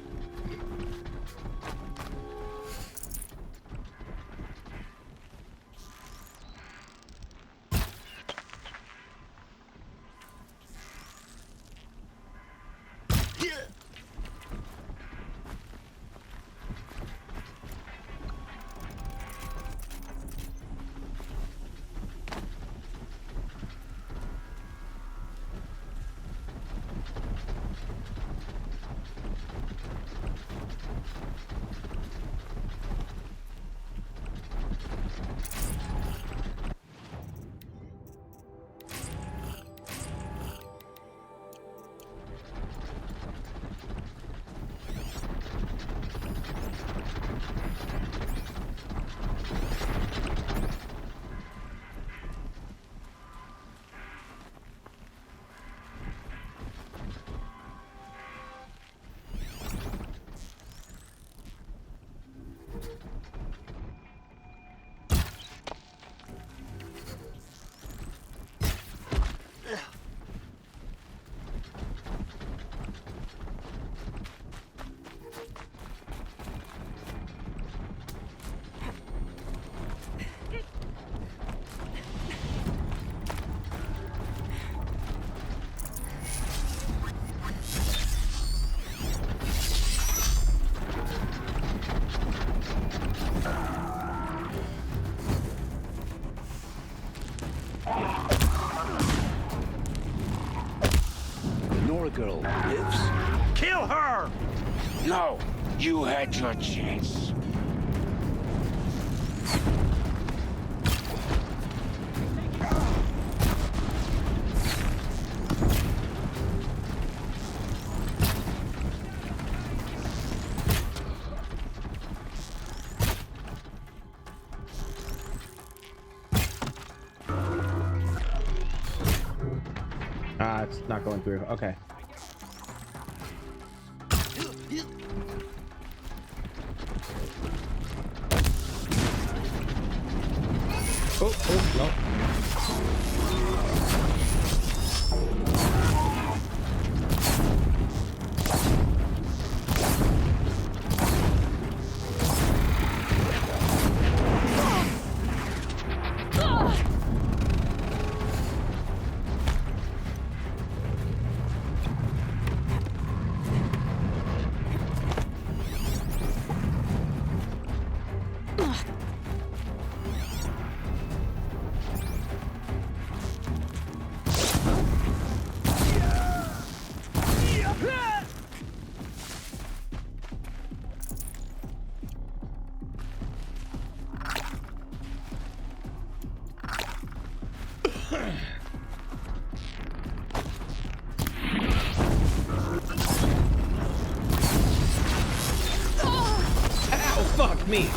Girl lives? Kill her! No! You had your chance. Ah, it's not going through. Okay. Oh, no. Ow, fuck me.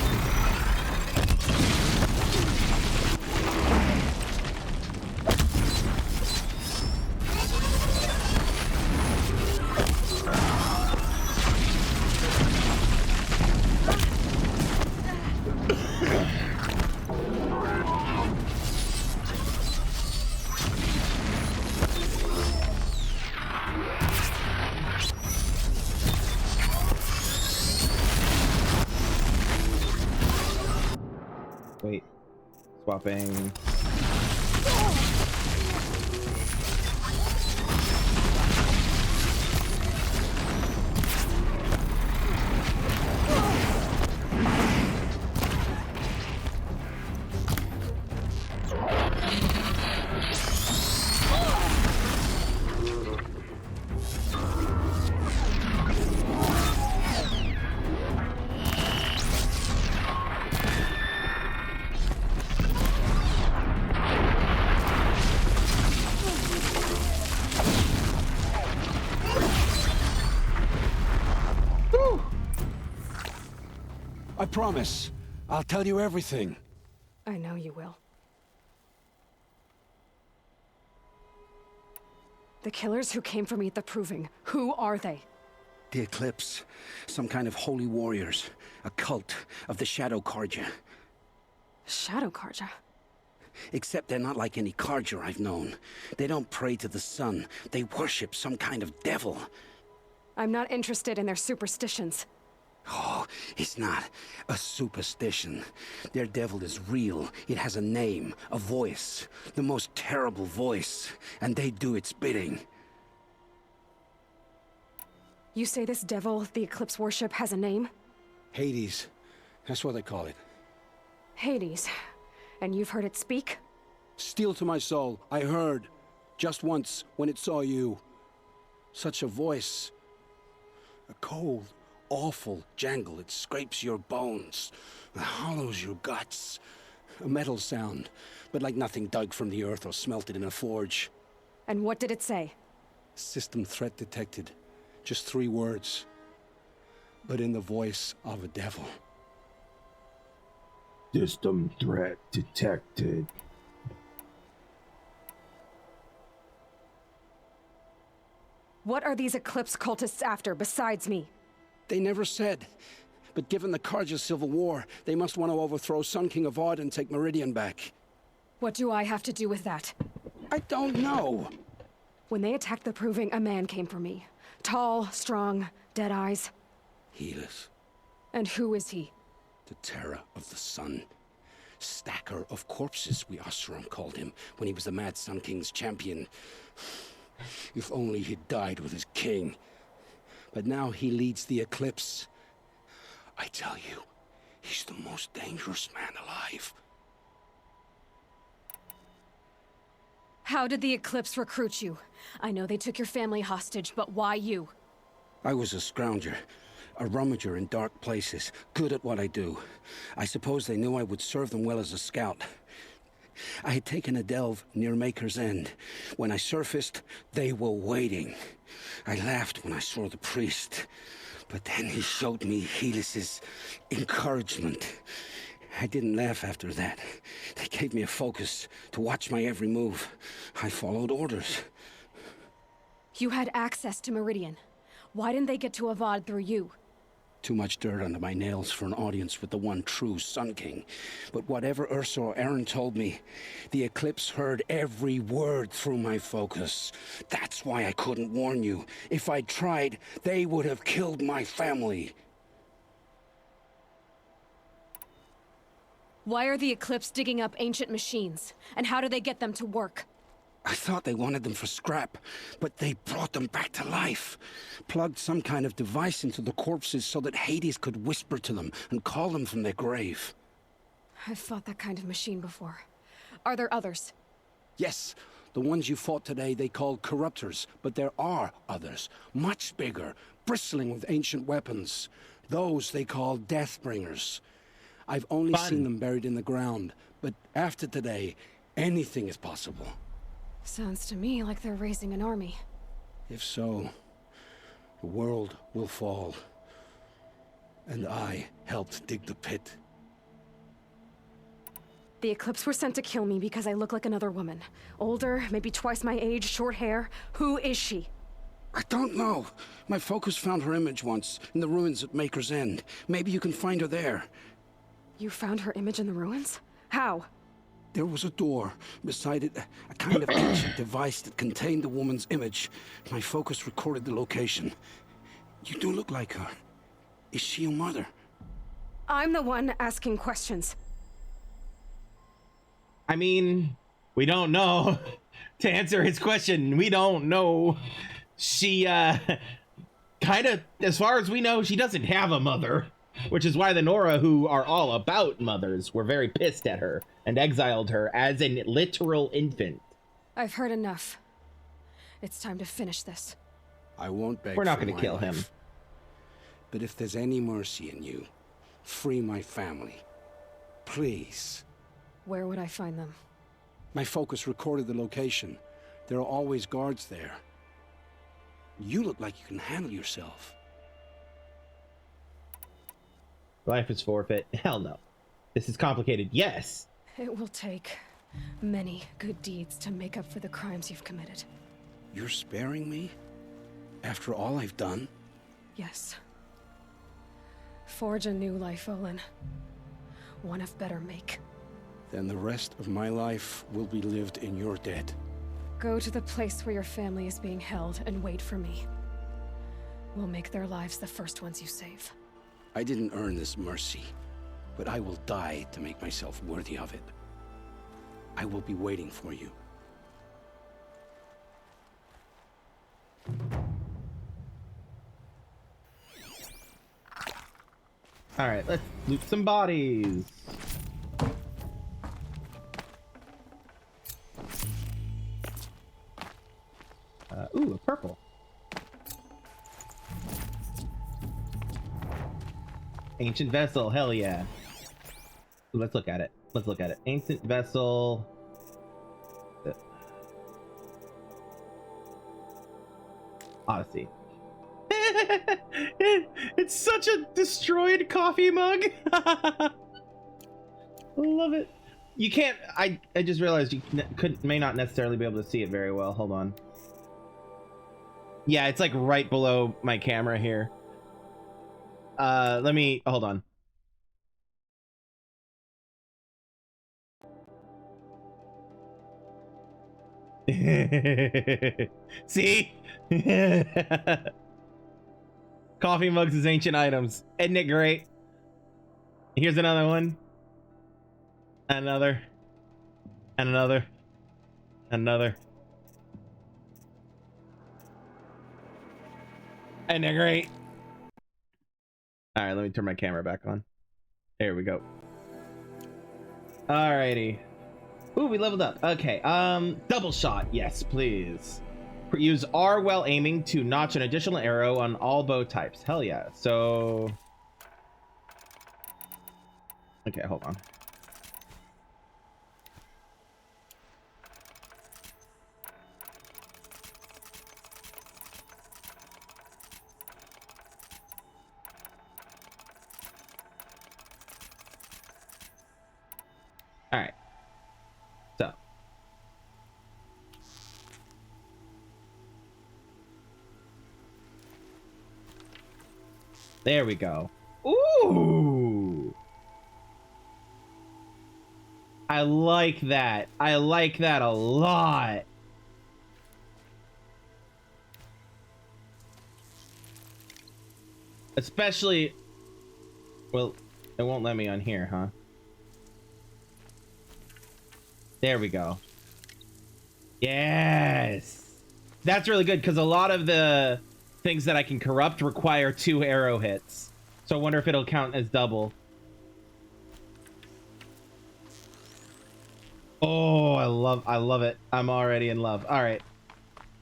Wait. Swapping. I promise. I'll tell you everything. I know you will. The killers who came for me at the Proving, who are they? The Eclipse. Some kind of holy warriors. A cult of the Shadow Carja. Shadow Carja? Except they're not like any Carja I've known. They don't pray to the sun. They worship some kind of devil. I'm not interested in their superstitions. Oh, it's not a superstition. Their devil is real. It has a name, a voice. The most terrible voice. And they do its bidding. You say this devil the Eclipse worship has a name? Hades. That's what they call it. Hades. And you've heard it speak? Steel to my soul. I heard. Just once, when it saw you. Such a voice. A cold, awful jangle. It scrapes your bones. It hollows your guts. A metal sound, but like nothing dug from the earth or smelted in a forge. And what did it say? System threat detected. Just 3 words. But in the voice of a devil. System threat detected. What are these Eclipse cultists after besides me? They never said. But given the Carja civil war, they must want to overthrow Sun King Avad and take Meridian back. What do I have to do with that? I don't know. When they attacked the Proving, a man came for me. Tall, strong, dead eyes. Helis, And who is he? the terror of the sun. Stacker of corpses, we Oseram called him, when he was the Mad Sun King's champion. If only he'd died with his king. But now he leads the Eclipse. I tell you, he's the most dangerous man alive. How did the Eclipse recruit you? I know they took your family hostage, but why you? I was a scrounger, a rummager in dark places, good at what I do. I suppose they knew I would serve them well as a scout. I had taken a delve near Maker's End. When I surfaced, they were waiting. I laughed when I saw the priest, but then he showed me Helis's encouragement. I didn't laugh after that. They gave me a focus to watch my every move. I followed orders. You had access to Meridian. Why didn't they get to Avad through you? Too much dirt under my nails for an audience with the one true Sun King. But whatever Ursa or Aaron told me, the Eclipse heard every word through my focus. That's why I couldn't warn you. If I'd tried, they would have killed my family. Why are the Eclipse digging up ancient machines? And how do they get them to work? I thought they wanted them for scrap, but they brought them back to life. Plugged some kind of device into the corpses so that Hades could whisper to them and call them from their grave. I've fought that kind of machine before. Are there others? Yes, the ones you fought today they called corruptors, but there are others, much bigger, bristling with ancient weapons. Those they call Deathbringers. I've only seen them buried in the ground, but after today, Anything is possible. Sounds to me like they're raising an army. If so, the world will fall. And I helped dig the pit. The Eclipse were sent to kill me because I look like another woman. Older, maybe twice my age, short hair. Who is she? I don't know. My focus found her image once, in the ruins at Maker's End. Maybe you can find her there. You found her image in the ruins? How? There was a door. Beside it, a kind of ancient device that contained the woman's image. My focus recorded the location. You do look like her. Is she your mother? I'm the one asking questions. I mean, we don't know. To answer his question, we don't know. She, kind of, as far as we know, she doesn't have a mother. Which is why the Nora, who are all about mothers, were very pissed at her and exiled her as a literal infant. I've heard enough. It's time to finish this. I won't beg. We're not for going to my kill life. him. But if there's any mercy in you, free my family. Please. Where would I find them? My focus recorded the location. There are always guards there. You look like you can handle yourself. Life is forfeit. Hell no. This is complicated. Yes. It will take many good deeds to make up for the crimes you've committed. You're sparing me? After all I've done? Yes. Forge a new life, Olin. One of better make. Then the rest of my life will be lived in your debt. Go to the place where your family is being held and wait for me. We'll make their lives the first ones you save. I didn't earn this mercy, but I will die to make myself worthy of it. I will be waiting for you. All right, let's loot some bodies. Ooh, a purple. Ancient vessel, hell yeah. Ooh, let's look at it. Let's look at it. Ancient vessel. Odyssey. It's such a destroyed coffee mug. Love it. You can't. I just realized you may not necessarily be able to see it very well. Hold on. Yeah, it's like right below my camera here. Let me hold on. See? Coffee mugs is ancient items. Isn't it great? Here's another one. Another. And another. Another. Isn't it great? Alright, let me turn my camera back on. There we go. Alrighty. Ooh, we leveled up. Okay, double shot. Yes, please. Use R while aiming to notch an additional arrow on all bow types. Hell yeah. So... Okay, hold on. All right. So. There we go. Ooh. I like that. I like that a lot. Especially, well, it won't let me on here, huh? There we go. Yes. That's really good because a lot of the things that I can corrupt require 2 arrow hits. So I wonder if it'll count as double. Oh, I love it. I'm already in love. All right.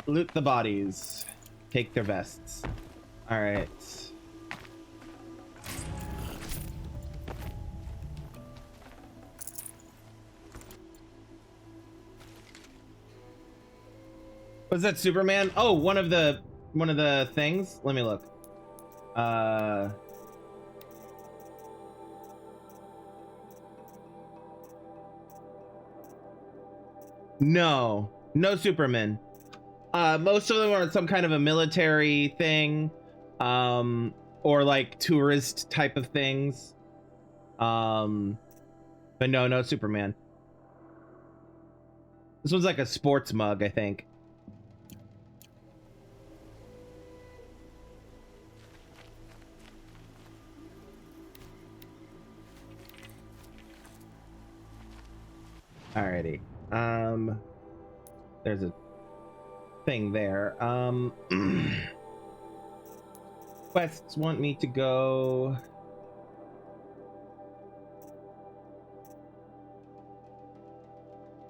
Loot the bodies. Take their vests. All right. Was that Superman? Oh, one of the things. Let me look. No, no Superman. Most of them are some kind of a military thing, or like tourist type of things. But no Superman. This one's like a sports mug, I think. Alrighty. There's a thing there. Quests want me to go.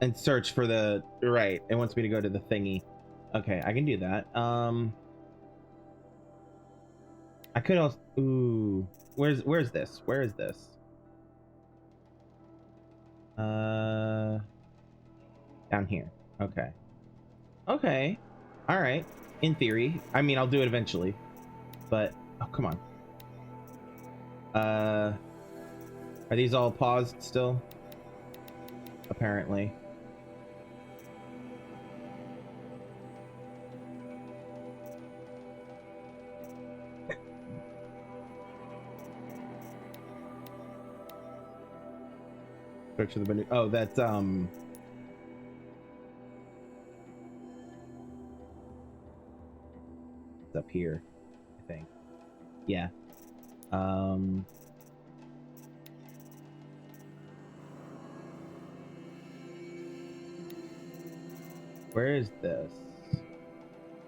And search for the right. It wants me to go to the thingy. Okay, I can do that. I could also. Ooh, where's this? Where is this? Down here. Okay. Okay. All right. In theory, I mean, I'll do it eventually. But oh, come on. Are these all paused still? Apparently. Search for the menu. Oh, that's it's up here, I think. Yeah. Where is this?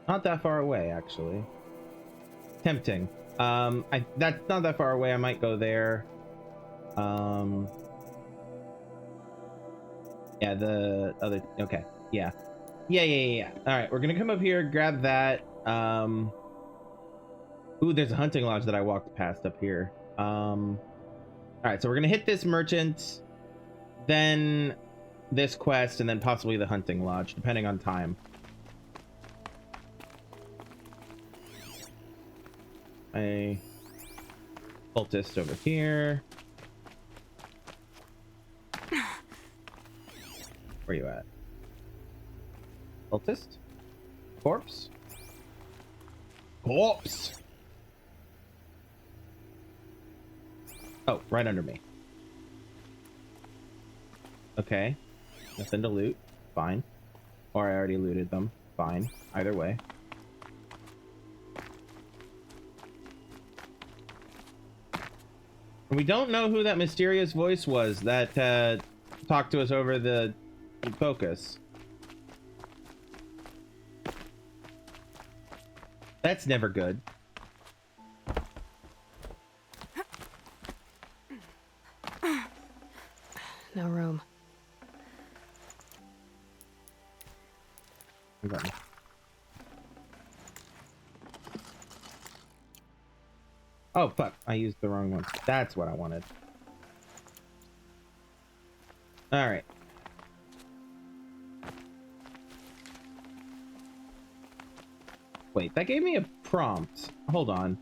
Not that far away, actually. Tempting. That's not that far away. I might go there. Yeah, the other. Okay. Yeah. Yeah. All right, we're gonna come up here, grab that. Ooh, there's a hunting lodge that I walked past up here. All right, so we're gonna hit this merchant, then this quest, and then possibly the hunting lodge, depending on time. A cultist over here. Where you at? Cultist? Corpse? Corpse! Oh, right under me. Okay. Nothing to loot. Fine. Or I already looted them. Fine. Either way. We don't know who that mysterious voice was that talked to us over the focus. That's never good. No room. Okay. Oh, fuck. I used the wrong one. That's what I wanted. Alright. Wait, that gave me a prompt. Hold on.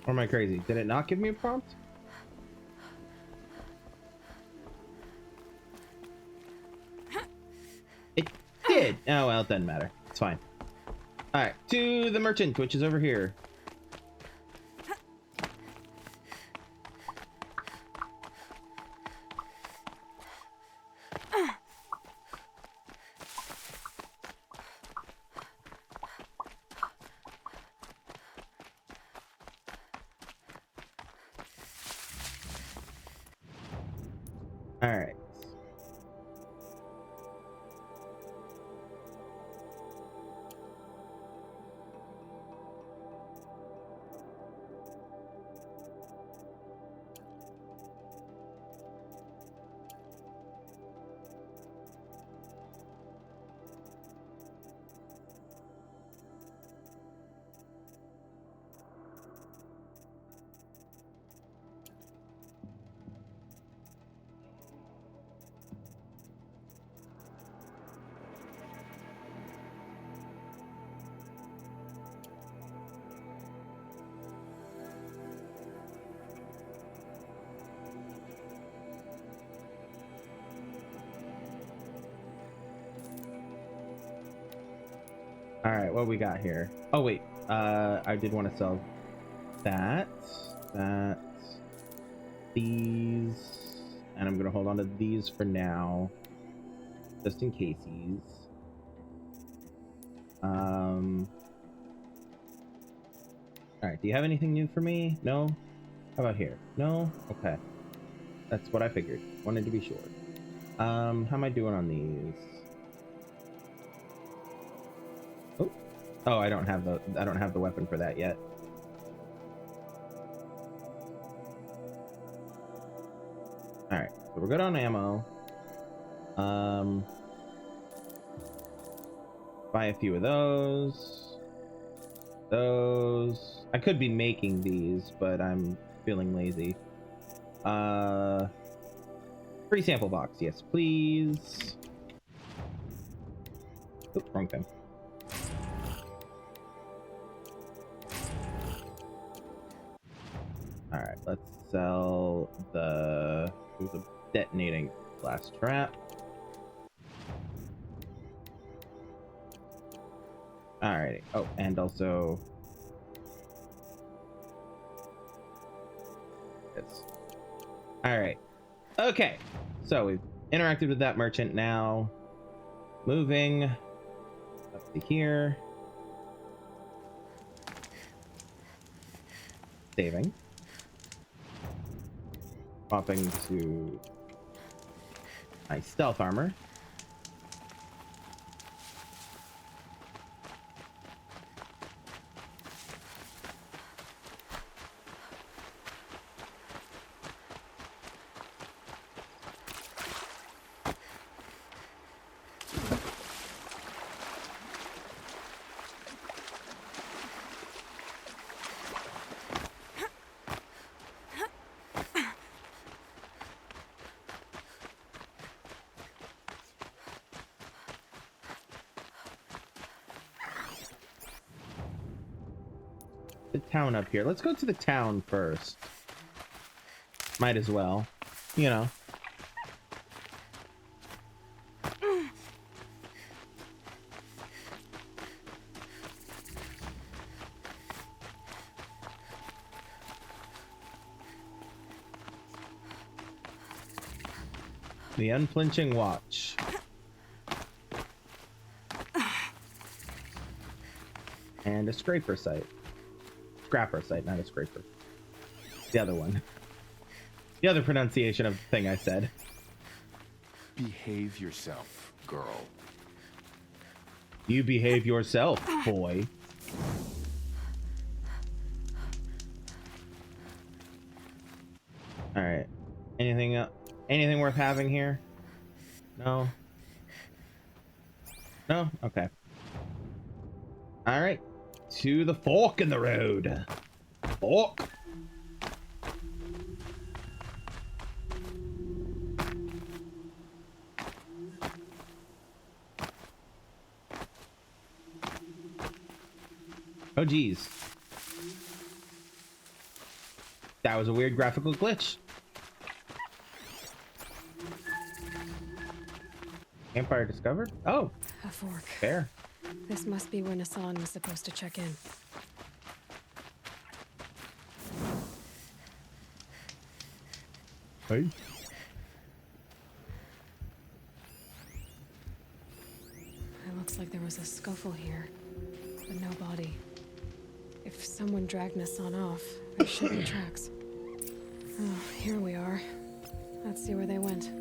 Or am I crazy? Did it not give me a prompt? It did! Oh, well, it doesn't matter. It's fine. Alright, to the merchant, which is over here. Alright. All right, what we got here? Oh wait, I did want to sell that, these, and I'm gonna hold on to these for now, just in casesies. All right, do you have anything new for me? No? How about here? No? Okay. That's what I figured. Wanted to be sure. How am I doing on these? Oh, I don't have the weapon for that yet. All right, so we're good on ammo. Buy a few of those. Those. I could be making these, but I'm feeling lazy. Free sample box, yes, please. Oops, wrong thing. All right, let's sell the. It was a detonating glass trap. Alrighty. Oh, and also this. Alright. Okay. So we've interacted with that merchant now. Moving up to here. Saving. Popping to my stealth armor. The town up here. Let's go to the town first. Might as well, you know. The unflinching watch. And a scraper sight. Scrapper sight, not a scraper. The other one. The other pronunciation of the thing I said. Behave yourself, girl. You behave yourself, boy. Alright. Anything worth having here? No? No? Okay. Alright. To the fork in the road. Fork. Oh geez. That was a weird graphical glitch. Campfire discovered? Oh. A fork. Fair. This must be where Nassan was supposed to check in. Hey. It looks like there was a scuffle here, but no body. If someone dragged Nassan off, there should be tracks. Oh, here we are. Let's see where they went.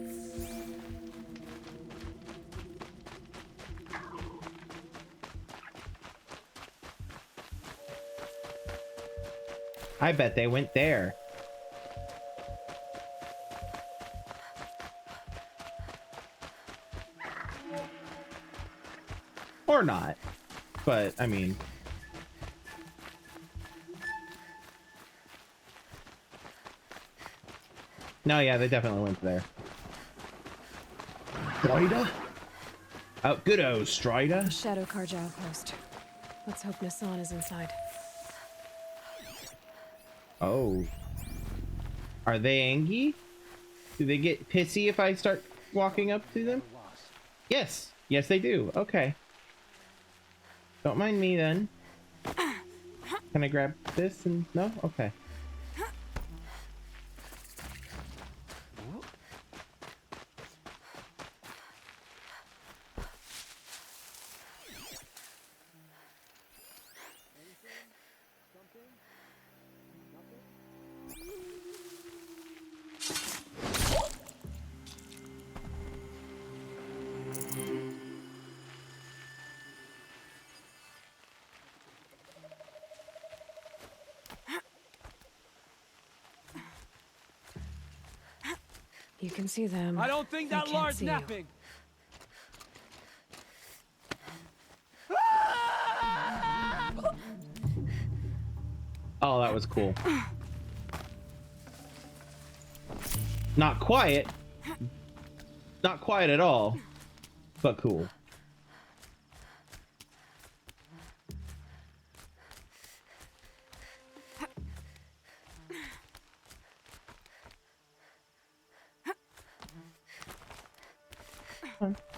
I bet they went there. Or not. But, I mean... No, yeah, they definitely went there. Strider? Oh, good old Strider. Shadow Carja outpost. Let's hope Nassan is inside. Oh. Are they angry? Do they get pissy if I start walking up to them? Yes. Yes, they do. Okay. Don't mind me then. Can I grab this and no? Okay. You can see them. I don't think They that can't large see you. napping. Oh, that was cool. Not quiet. Not quiet at all, but cool.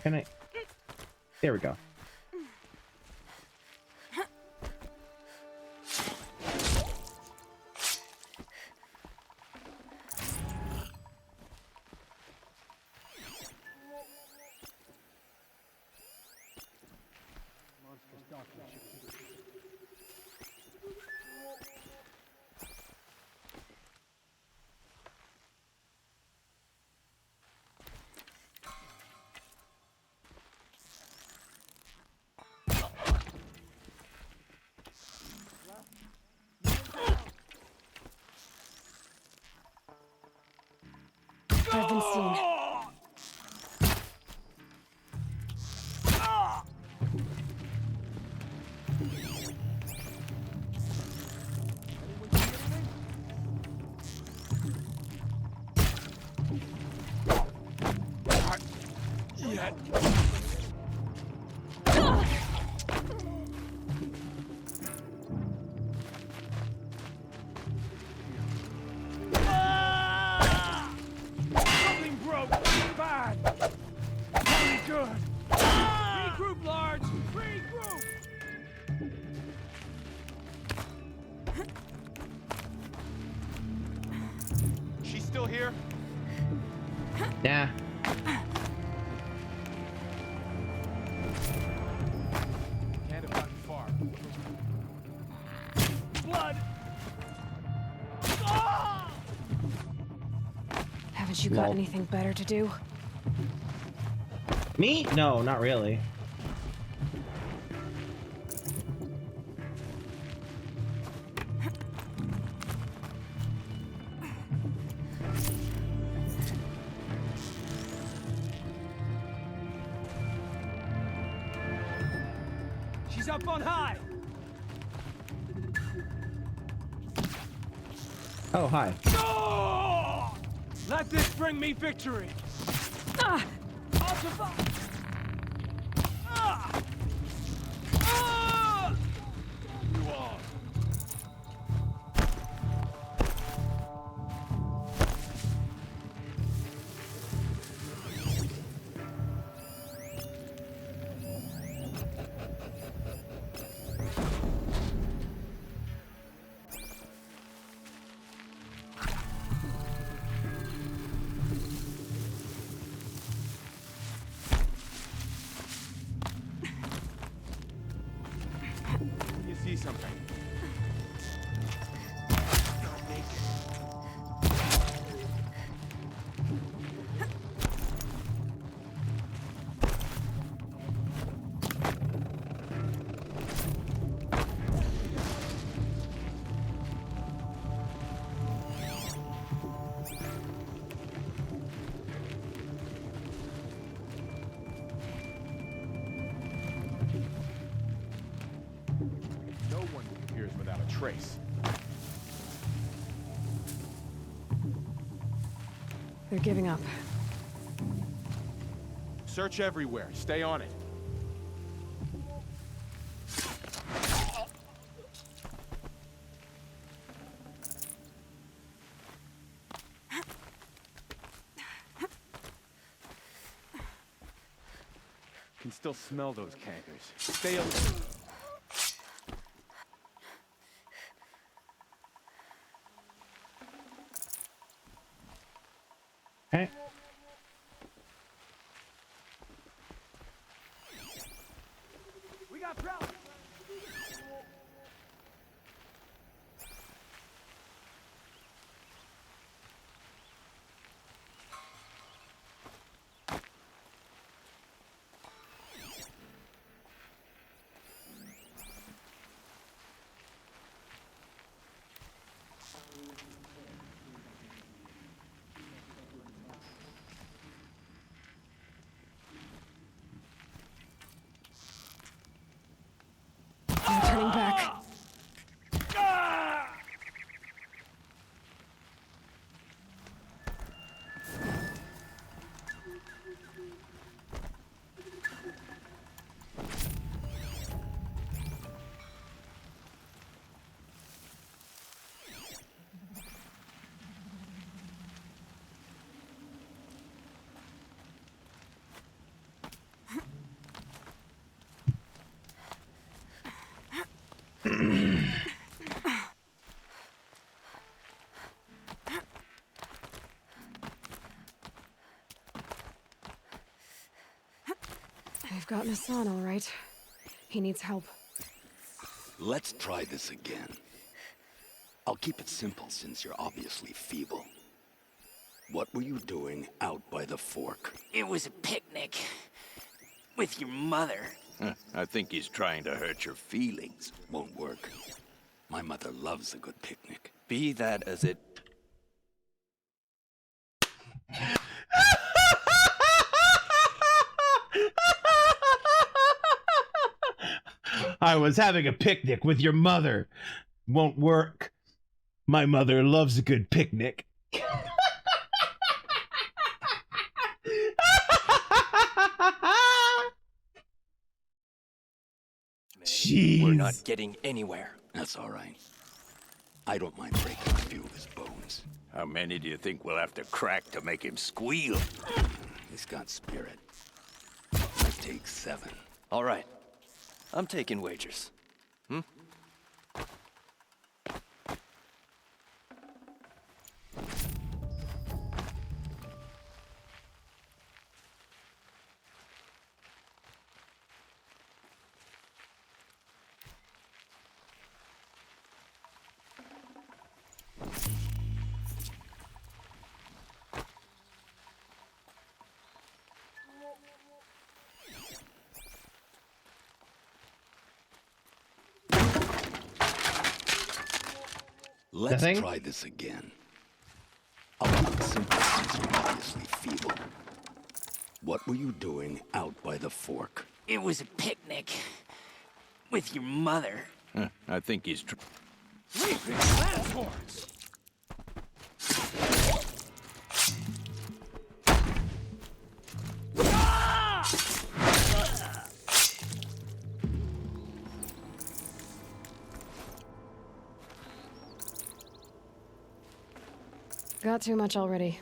Can I? There we go. I've been seen. Something broke. Bad. Very good. Regroup, Large. Regroup. She's still here? Yeah. Can't have gotten far. Blood. Haven't you got Lol. anything better to do? Me? No, not really. She's up on high. Oh, hi. Oh! Let this bring me victory. Ah! I'll survive. Ah! Ah! You are. You see something? Not naked. No one disappears without a trace. They're giving up. Search everywhere. Stay on it. Can still smell those cankers. Stay alert. They've gotten Hassan, all right. He needs help. Let's try this again. I'll keep it simple since you're obviously feeble. What were you doing out by the fork? It was a picnic. With your mother. I think he's trying to hurt your feelings. Won't work. My mother loves a good picnic. Be that as it... I was having a picnic with your mother. Won't work. My mother loves a good picnic. Jeez. We're not getting anywhere. That's all right. I don't mind breaking a few of his bones. How many do you think we'll have to crack to make him squeal? He's got spirit. I take 7. All right. I'm taking wagers. Let's Nothing? try this again. I'll keep it simple since you're obviously feeble. What were you doing out by the fork? It was a picnic. With your mother. I think he's... Got too much already.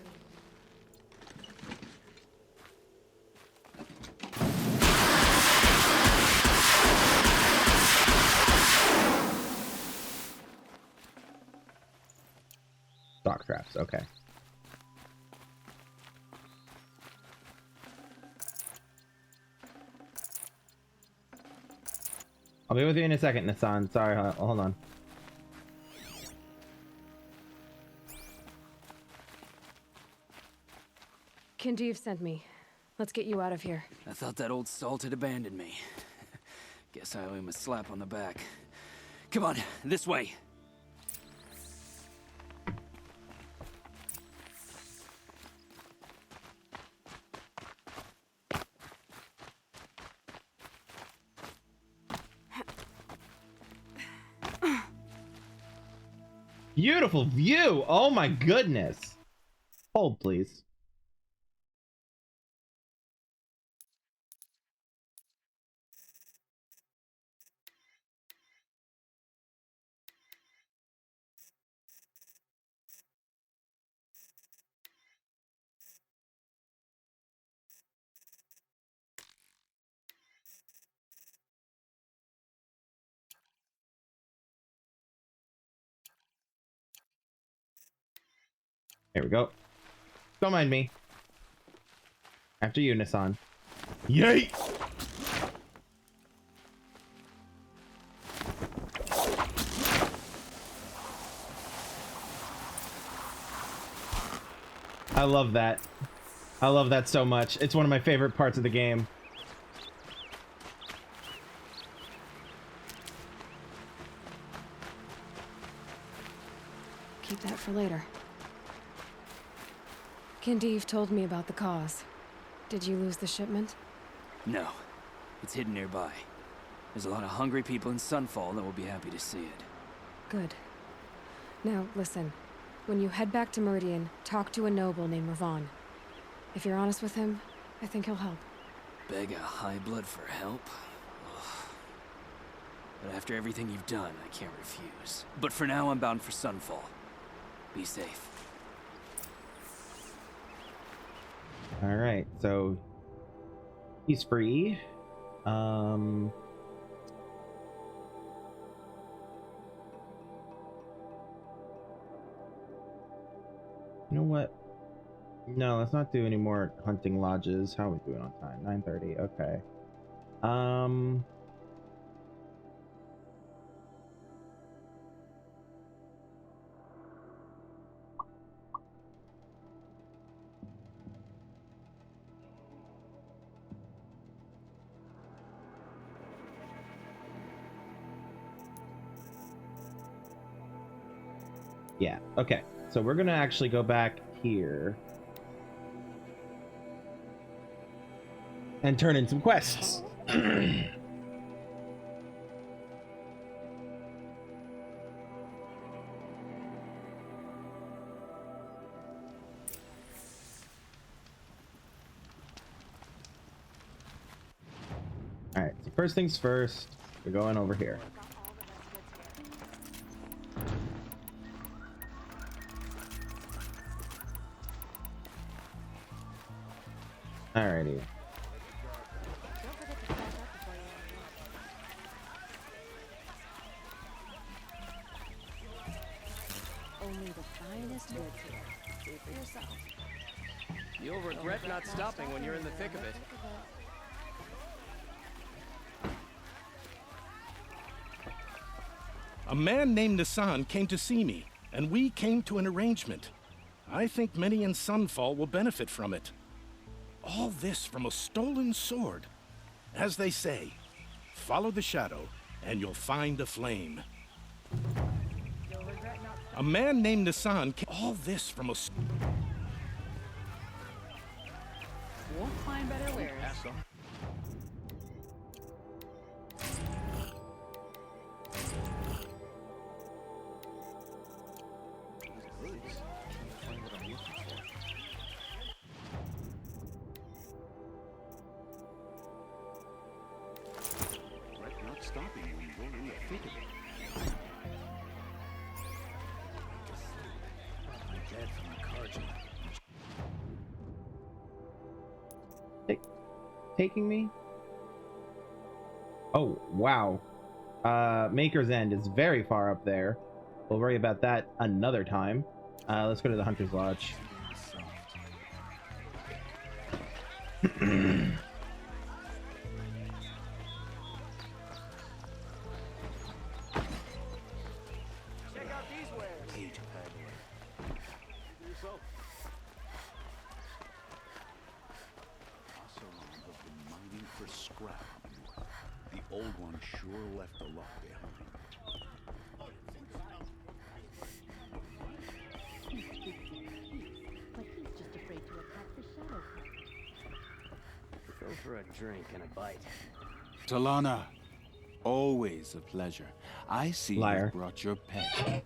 Stock traps, okay. I'll be with you in a second, Nassan. Sorry, hold on. Kindeev sent me. Let's get you out of here. I thought that old salt had abandoned me. Guess I owe him a slap on the back. Come on, this way. Beautiful view! Oh my goodness! Hold, please. Here we go. Don't mind me. After you, Nassan. Yay! I love that. I love that so much. It's one of my favorite parts of the game. Keep that for later. Kindeev told me about the cause. Did you lose the shipment? No. It's hidden nearby. There's a lot of hungry people in Sunfall that will be happy to see it. Good. Now, listen. When you head back to Meridian, talk to a noble named Ravon. If you're honest with him, I think he'll help. Beg a high blood for help? Ugh. But after everything you've done, I can't refuse. But for now, I'm bound for Sunfall. Be safe. Alright, so he's free. You know what? No, let's not do any more hunting lodges. How are we doing on time? 9:30. Okay. Um. Yeah, okay. So we're gonna actually go back here and turn in some quests. Alright, so first things first, we're going over here. Alrighty. Only the finest goods here. See for yourself. You'll regret not stopping when you're in the thick of it. A man named Nassan came to see me, and we came to an arrangement. I think many in Sunfall will benefit from it. All this from a stolen sword. As they say, follow the shadow, and you'll find a flame. A man named Nassan came... All this from a... Won't find better wares. Taking me? Oh, wow. Maker's End is very far up there. We'll worry about that another time. Let's go to the Hunter's Lodge. For a drink and a bite. Talana, always a pleasure. I see Liar. you brought your pet.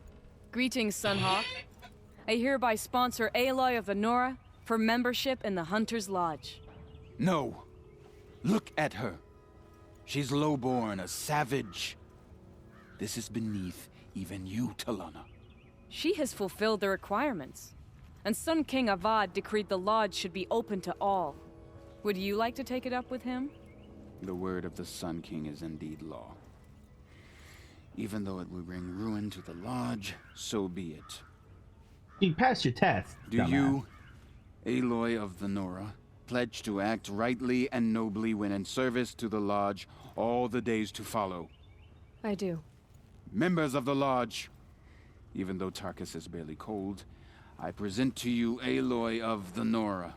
Greetings, Sunhawk. I hereby sponsor Aloy of the Nora for membership in the Hunter's Lodge. No. Look at her. She's lowborn, a savage. This is beneath even you, Talana. She has fulfilled the requirements, and Sun King Avad decreed the lodge should be open to all. Would you like to take it up with him? The word of the Sun King is indeed law. Even though it will bring ruin to the lodge, so be it. You passed your test. Do you, Aloy of the Nora, pledge to act rightly and nobly when in service to the lodge all the days to follow? I do. Members of the lodge, even though Tarkus is barely cold, I present to you Aloy of the Nora.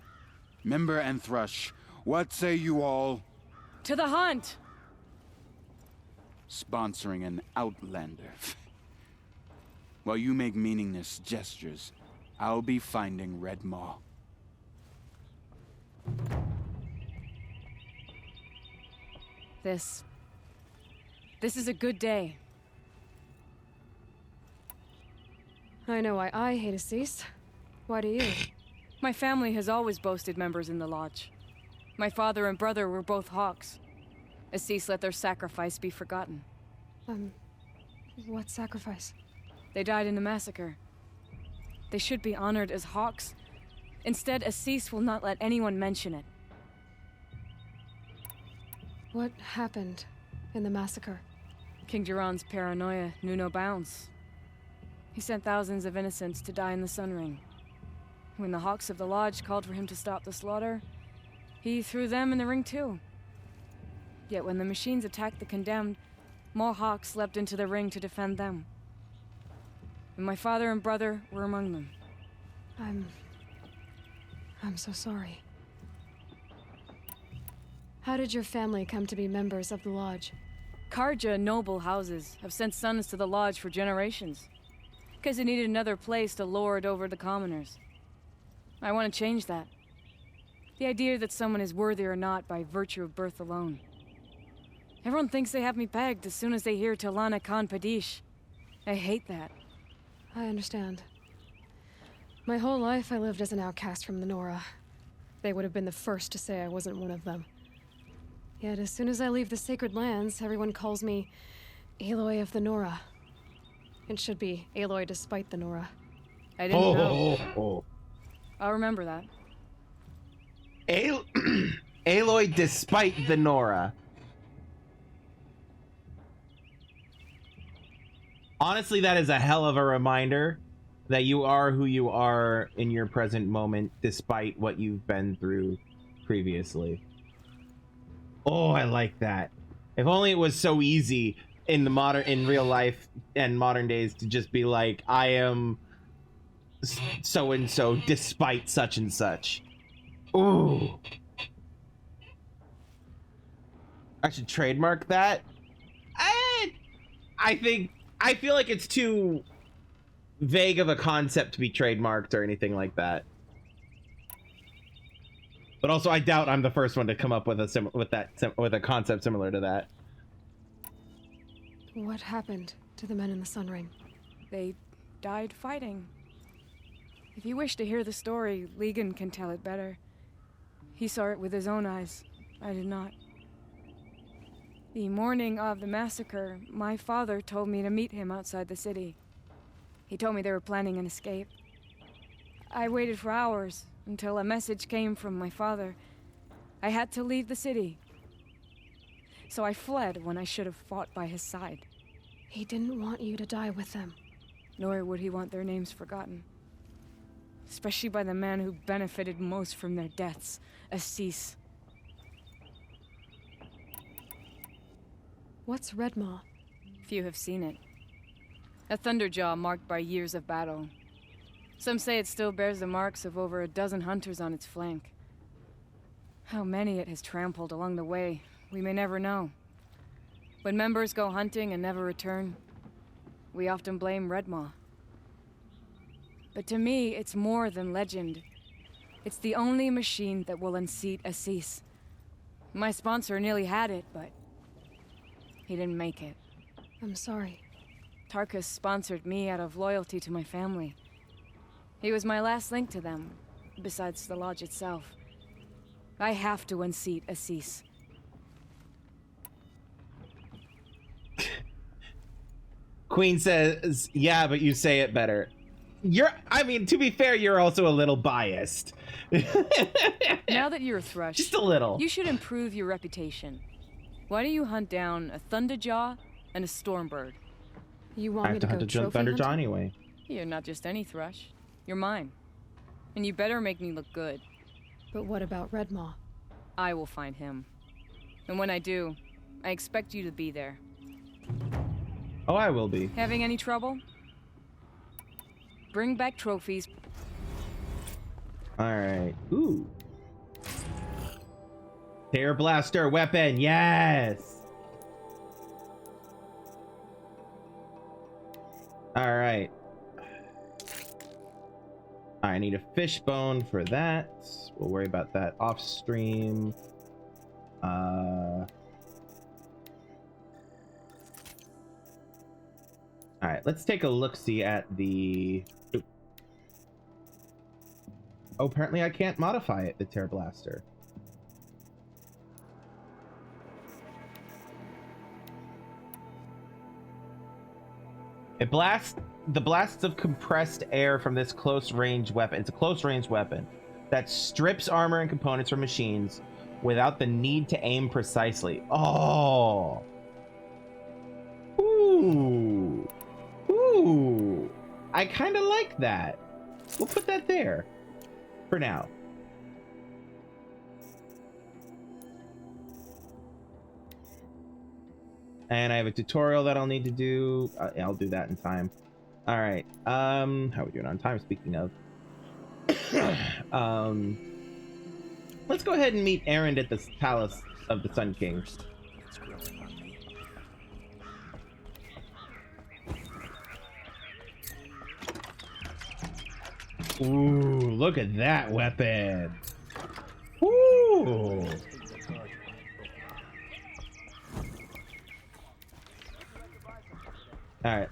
Member and Thrush, what say you all? To the hunt! Sponsoring an outlander. While you make meaningless gestures, I'll be finding Red Maw. This is a good day. I know why I hate Assis. Why do you? My family has always boasted members in the lodge. My father and brother were both hawks. Assis let their sacrifice be forgotten. What sacrifice? They died in a massacre. They should be honored as hawks. Instead, Assis will not let anyone mention it. What happened in the massacre? King Duran's paranoia knew no bounds. He sent thousands of innocents to die in the Sun Ring. When the Hawks of the Lodge called for him to stop the slaughter, he threw them in the ring too. Yet when the machines attacked the condemned, more hawks leapt into the ring to defend them. And my father and brother were among them. I'm so sorry. How did your family come to be members of the Lodge? Karja noble houses have sent sons to the Lodge for generations, because they needed another place to lord over the commoners. I want to change that. The idea that someone is worthy or not by virtue of birth alone. Everyone thinks they have me pegged as soon as they hear Talana Khan Padish. I hate that. I understand. My whole life I lived as an outcast from the Nora. They would have been the first to say I wasn't one of them. Yet as soon as I leave the sacred lands, everyone calls me Aloy of the Nora. It should be Aloy despite the Nora. I didn't know. I'll remember that. Aloy despite the Nora. Honestly, that is a hell of a reminder that you are who you are in your present moment, despite what you've been through previously. Oh, I like that. If only it was so easy in real life and modern days to just be like, I am so and so despite such and such. Ooh. I should trademark that. I feel like it's too vague of a concept to be trademarked or anything like that. But also, I doubt I'm the first one to come up with a concept similar to that. What happened to the men in the Sun Ring? They died fighting. If you wish to hear the story, Legan can tell it better. He saw it with his own eyes. I did not. The morning of the massacre, my father told me to meet him outside the city. He told me they were planning an escape. I waited for hours until a message came from my father. I had to leave the city. So I fled when I should have fought by his side. He didn't want you to die with them. Nor would he want their names forgotten. Especially by the man who benefited most from their deaths, Assis. What's Redmaw? Few have seen it. A thunderjaw marked by years of battle. Some say it still bears the marks of over a dozen hunters on its flank. How many it has trampled along the way, we may never know. When members go hunting and never return, we often blame Redmaw. But to me, it's more than legend. It's the only machine that will unseat Assis. My sponsor nearly had it, but he didn't make it. I'm sorry. Tarkus sponsored me out of loyalty to my family. He was my last link to them, besides the lodge itself. I have to unseat Assis. Queen says, yeah, but you say it better. To be fair, you're also a little biased. Now that you're a thrush, just a little, you should improve your reputation. Why do you hunt down a thunderjaw and a stormbird? You want me to hunt go trophy thunderjaw hunting? anyway. You're not just any thrush. You're mine. And you better make me look good. But what about Redmaw? I will find him. And when I do, I expect you to be there. Oh, I will be. Having any trouble? Bring back trophies. Alright. Ooh. Tear blaster weapon, yes! Alright. I need a fishbone for that. We'll worry about that off stream. Alright, let's take a look-see at the... Ooh. Oh, apparently I can't modify it, the Tear Blaster. It blasts the blasts of compressed air from this close-range weapon. It's a close-range weapon that strips armor and components from machines without the need to aim precisely. Oh. Ooh. Ooh. I kind of like that. We'll put that there for now. And I have a tutorial that I'll need to do. I'll do that in time. All right. How are we doing on time? Speaking of, let's go ahead and meet Erend at the Palace of the Sun King. Ooh, look at that weapon. Ooh. All right.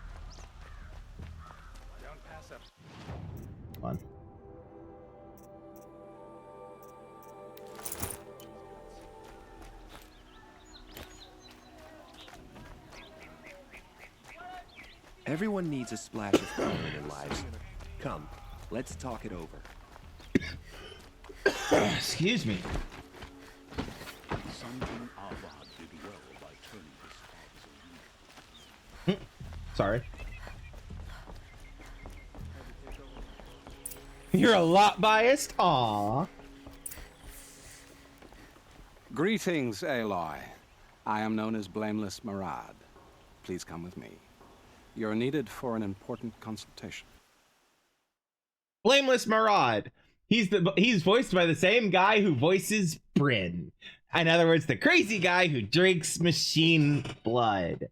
Come on. Everyone needs a splash of color in their lives. Come, let's talk it over. Excuse me. Sorry. You're a lot biased? Aww. Greetings, Aloy. I am known as Blameless Murad. Please come with me. You're needed for an important consultation. Blameless Murad. He's voiced by the same guy who voices Bryn. In other words, the crazy guy who drinks machine blood.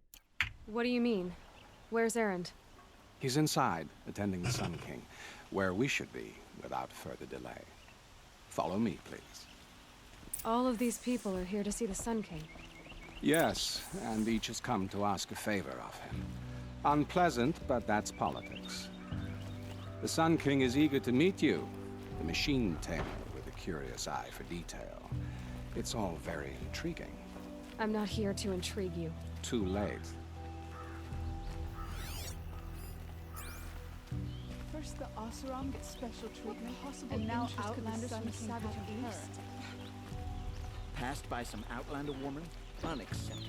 What do you mean? Where's Erend? He's inside, attending the Sun King, where we should be without further delay. Follow me, please. All of these people are here to see the Sun King. Yes, and each has come to ask a favor of him. Unpleasant, but that's politics. The Sun King is eager to meet you, the machine tamer with a curious eye for detail. It's all very intriguing. I'm not here to intrigue you. Too late. First, the Oseram gets special treatment, and now Outlanders from sabotage her. Passed by some Outlander woman? Unacceptable.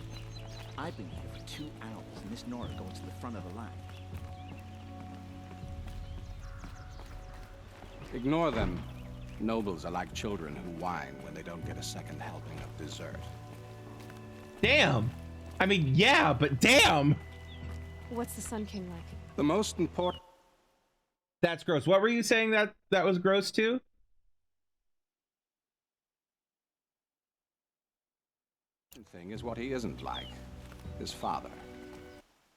I've been here for 2 hours, and this Nora goes to the front of the line. Ignore them. Nobles are like children who whine when they don't get a second helping of dessert. Damn. I mean, yeah, but damn. What's the Sun King like? The most important... That's gross. What were you saying that was gross too? Thing is what he isn't like. His father.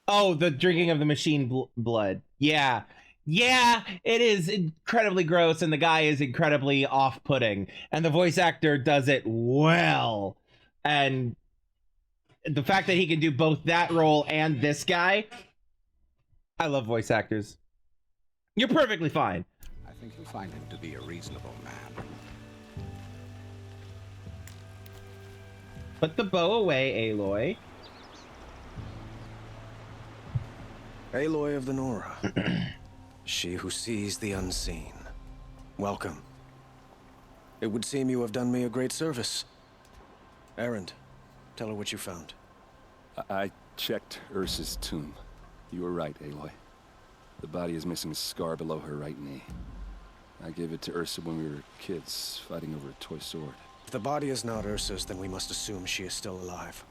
Oh, the drinking of the machine blood. Yeah. Yeah, it is incredibly gross, and the guy is incredibly off-putting. And the voice actor does it well. And the fact that he can do both that role and this guy, I love voice actors. You're perfectly fine. I think you'll find him to be a reasonable man. Put the bow away, Aloy. Aloy of the Nora. She who sees the unseen. Welcome. It would seem you have done me a great service. Erend, tell her what you found. I checked Ursa's tomb. You were right, Aloy. The body is missing a scar below her right knee. I gave it to Ursa when we were kids, fighting over a toy sword. If the body is not Ursa's, then we must assume she is still alive.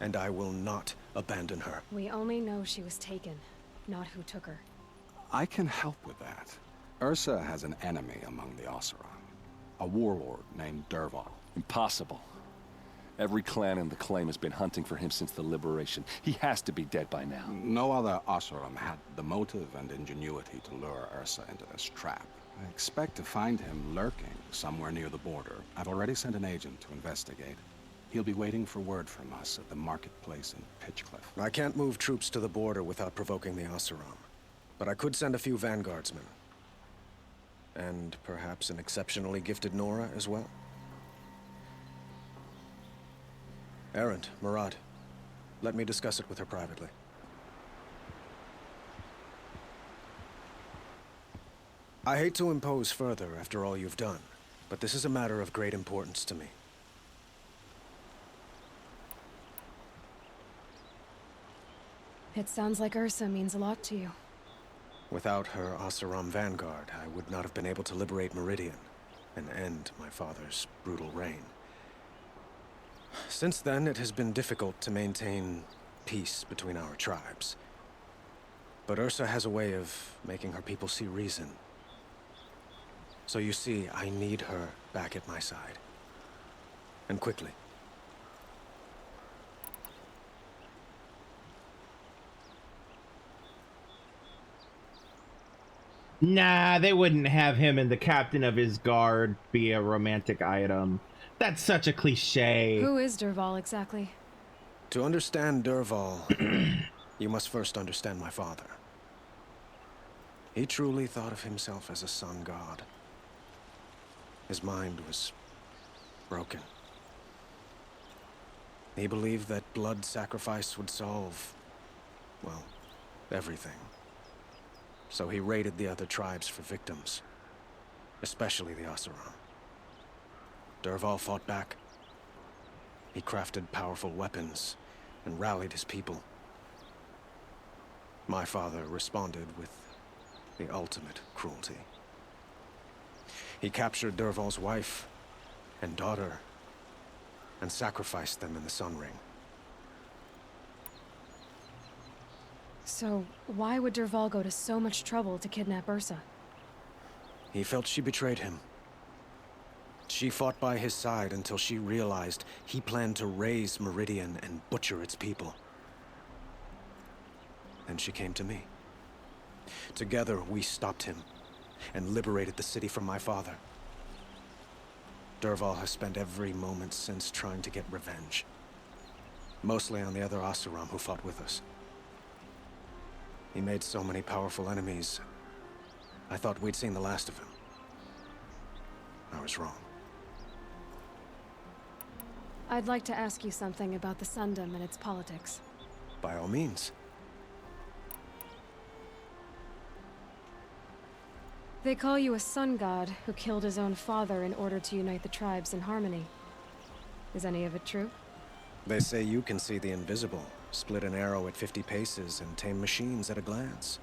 And I will not abandon her. We only know she was taken, not who took her. I can help with that. Ursa has an enemy among the Oseram. A warlord named Dervahl. Impossible. Every clan in the claim has been hunting for him since the liberation. He has to be dead by now. No other Oseram had the motive and ingenuity to lure Ursa into this trap. I expect to find him lurking somewhere near the border. I've already sent an agent to investigate. He'll be waiting for word from us at the marketplace in Pitchcliff. I can't move troops to the border without provoking the Oseram. But I could send a few vanguardsmen. And perhaps an exceptionally gifted Nora as well. Erend, Murad, let me discuss it with her privately. I hate to impose further after all you've done, but this is a matter of great importance to me. It sounds like Ursa means a lot to you. Without her Oseram vanguard, I would not have been able to liberate Meridian and end my father's brutal reign. Since then, it has been difficult to maintain peace between our tribes. But Ursa has a way of making her people see reason. So you see, I need her back at my side. And quickly. Nah, they wouldn't have him and the captain of his guard be a romantic item. That's such a cliche. Who is Dervahl exactly? To understand Dervahl, you must first understand my father. He truly thought of himself as a sun god. His mind was broken. He believed that blood sacrifice would solve, well, everything. So he raided the other tribes for victims, especially the Oseram. Dervahl fought back. He crafted powerful weapons and rallied his people. My father responded with the ultimate cruelty. He captured Dervahl's wife and daughter and sacrificed them in the Sun Ring. So, why would Dervahl go to so much trouble to kidnap Ursa? He felt she betrayed him. She fought by his side until she realized he planned to raise Meridian and butcher its people. Then she came to me. Together, we stopped him and liberated the city from my father. Dervahl has spent every moment since trying to get revenge. Mostly on the other Oseram who fought with us. He made so many powerful enemies, I thought we'd seen the last of him. I was wrong. I'd like to ask you something about the Sundom and its politics. By all means. They call you a sun god who killed his own father in order to unite the tribes in harmony. Is any of it true? They say you can see the invisible, split an arrow at 50 paces, and tame machines at a glance.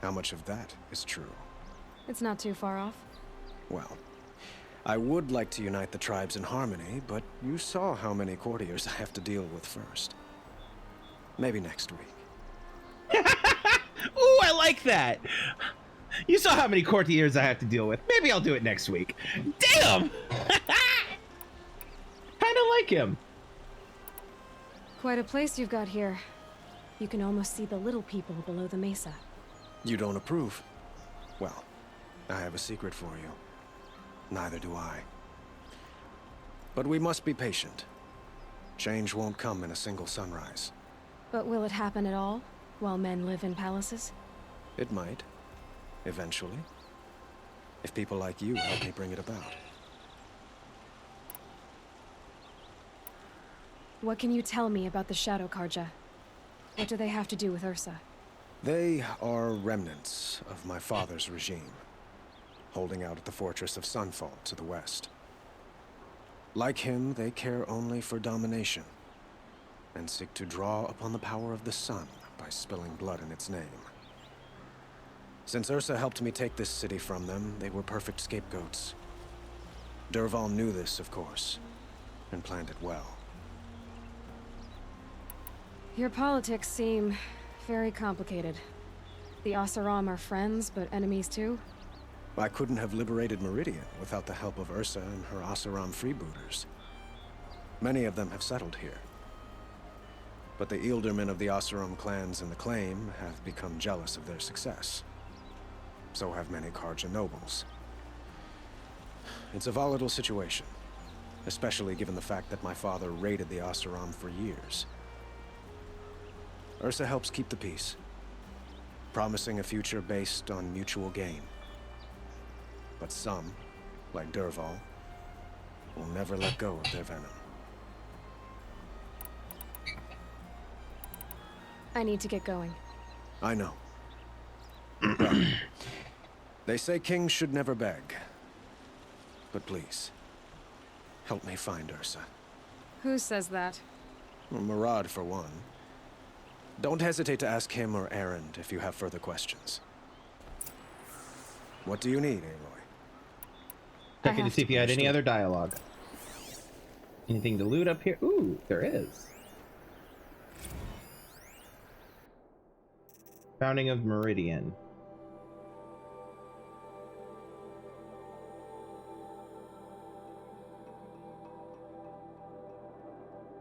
How much of that is true? It's not too far off. Well, I would like to unite the tribes in harmony, but you saw how many courtiers I have to deal with first. Maybe next week. Ooh, I like that! You saw how many courtiers I have to deal with. Maybe I'll do it next week. Damn! Kinda like him. Quite a place you've got here. You can almost see the little people below the mesa. You don't approve? Well, I have a secret for you. Neither do I. But we must be patient. Change won't come in a single sunrise. But will it happen at all, while men live in palaces? It might. Eventually. If people like you help me bring it about. What can you tell me about the Shadow Karja? What do they have to do with Ursa? They are remnants of my father's regime, holding out at the fortress of Sunfall to the west. Like him, they care only for domination, and seek to draw upon the power of the sun by spilling blood in its name. Since Ursa helped me take this city from them, they were perfect scapegoats. Dervahl knew this, of course, and planned it well. Your politics seem very complicated. The Oseram are friends, but enemies too? I couldn't have liberated Meridian without the help of Ursa and her Oseram freebooters. Many of them have settled here. But the Ealdormen of the Oseram clans in the Claim have become jealous of their success. So have many Karja nobles. It's a volatile situation, especially given the fact that my father raided the Oseram for years. Ursa helps keep the peace, promising a future based on mutual gain. But some, like Dervahl, will never let go of their venom. I need to get going. I know. Well, they say kings should never beg. But please, help me find Ursa. Who says that? Well, Murad, for one. Don't hesitate to ask him or Erend if you have further questions. What do you need, Aloy? Checking to see if you had any other dialogue. Anything to loot up here? Ooh, there is. Founding of Meridian.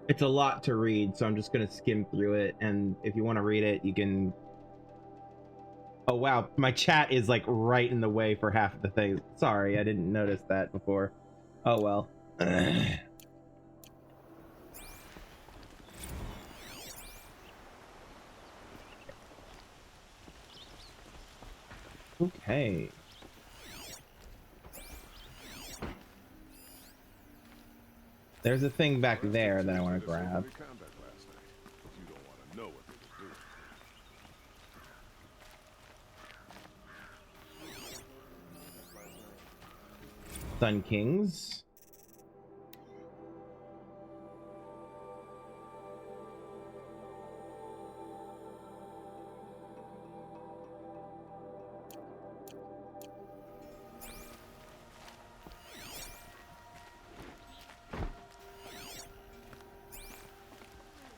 It's a lot to read, so I'm just gonna skim through it, and if you want to read it, you can. Oh wow, my chat is like right in the way for half of the things. Sorry, I didn't notice that before. Oh well. Okay. There's a thing back there that I want to grab. Sun Kings.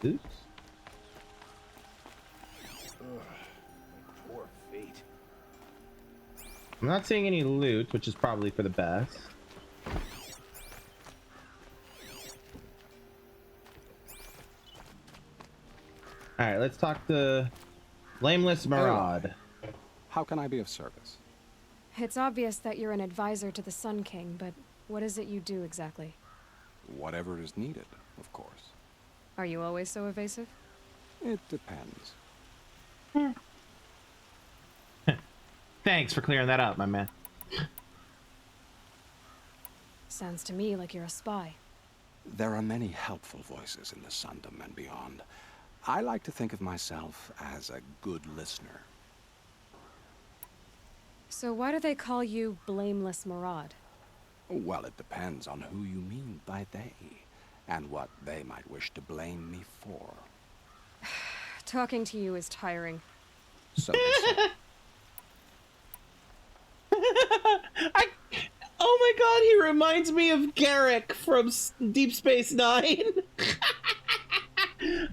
Oops. Poor feet. I'm not seeing any loot, which is probably for the best. Alright, let's talk to Blameless Marad. How can I be of service? It's obvious that you're an advisor to the Sun King, but what is it you do exactly? Whatever is needed, of course. Are you always so evasive? It depends. Thanks for clearing that up, my man. Sounds to me like you're a spy. There are many helpful voices in the Sundom and beyond. I like to think of myself as a good listener. So why do they call you Blameless Marad? Well, it depends on who you mean by they, and what they might wish to blame me for. Talking to you is tiring. So they say. Oh my god, he reminds me of Garrick from Deep Space Nine.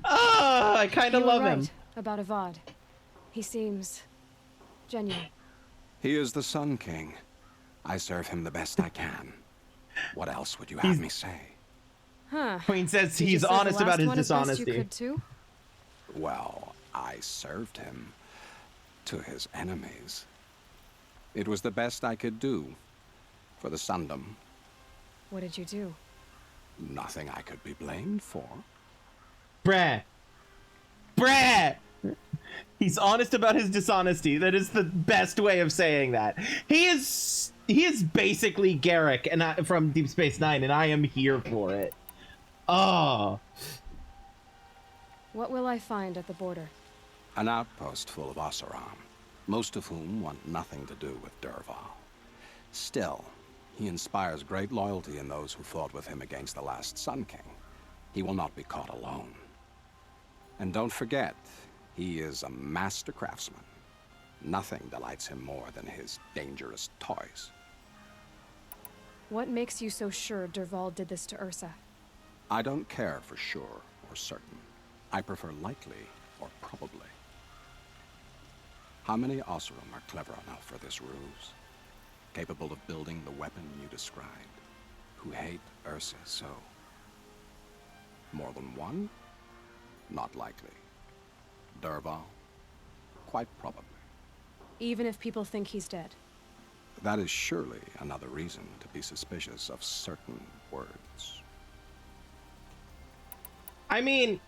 Ah, I kind of love him. About Avad. He seems genuine. He is the Sun King. I serve him the best I can. What else would you have me say? Huh. Queen says he's honest about his dishonesty. You could too? Well, I served him to his enemies. It was the best I could do for the Sundom. What did you do? Nothing I could be blamed for. Brah. He's honest about his dishonesty. That is the best way of saying that. He is basically Garrick and from Deep Space Nine, and I am here for it. Oh. What will I find at the border? An outpost full of Oseram, most of whom want nothing to do with Dervahl. Still, he inspires great loyalty in those who fought with him against the last Sun King. He will not be caught alone. And don't forget, he is a master craftsman. Nothing delights him more than his dangerous toys. What makes you so sure Dervahl did this to Ursa? I don't care for sure or certain. I prefer likely or probably. How many Oseram are clever enough for this ruse? Capable of building the weapon you described? Who hate Ursa so? More than one? Not likely. Dervahl? Quite probably. Even if people think he's dead? That is surely another reason to be suspicious of certain words. I mean,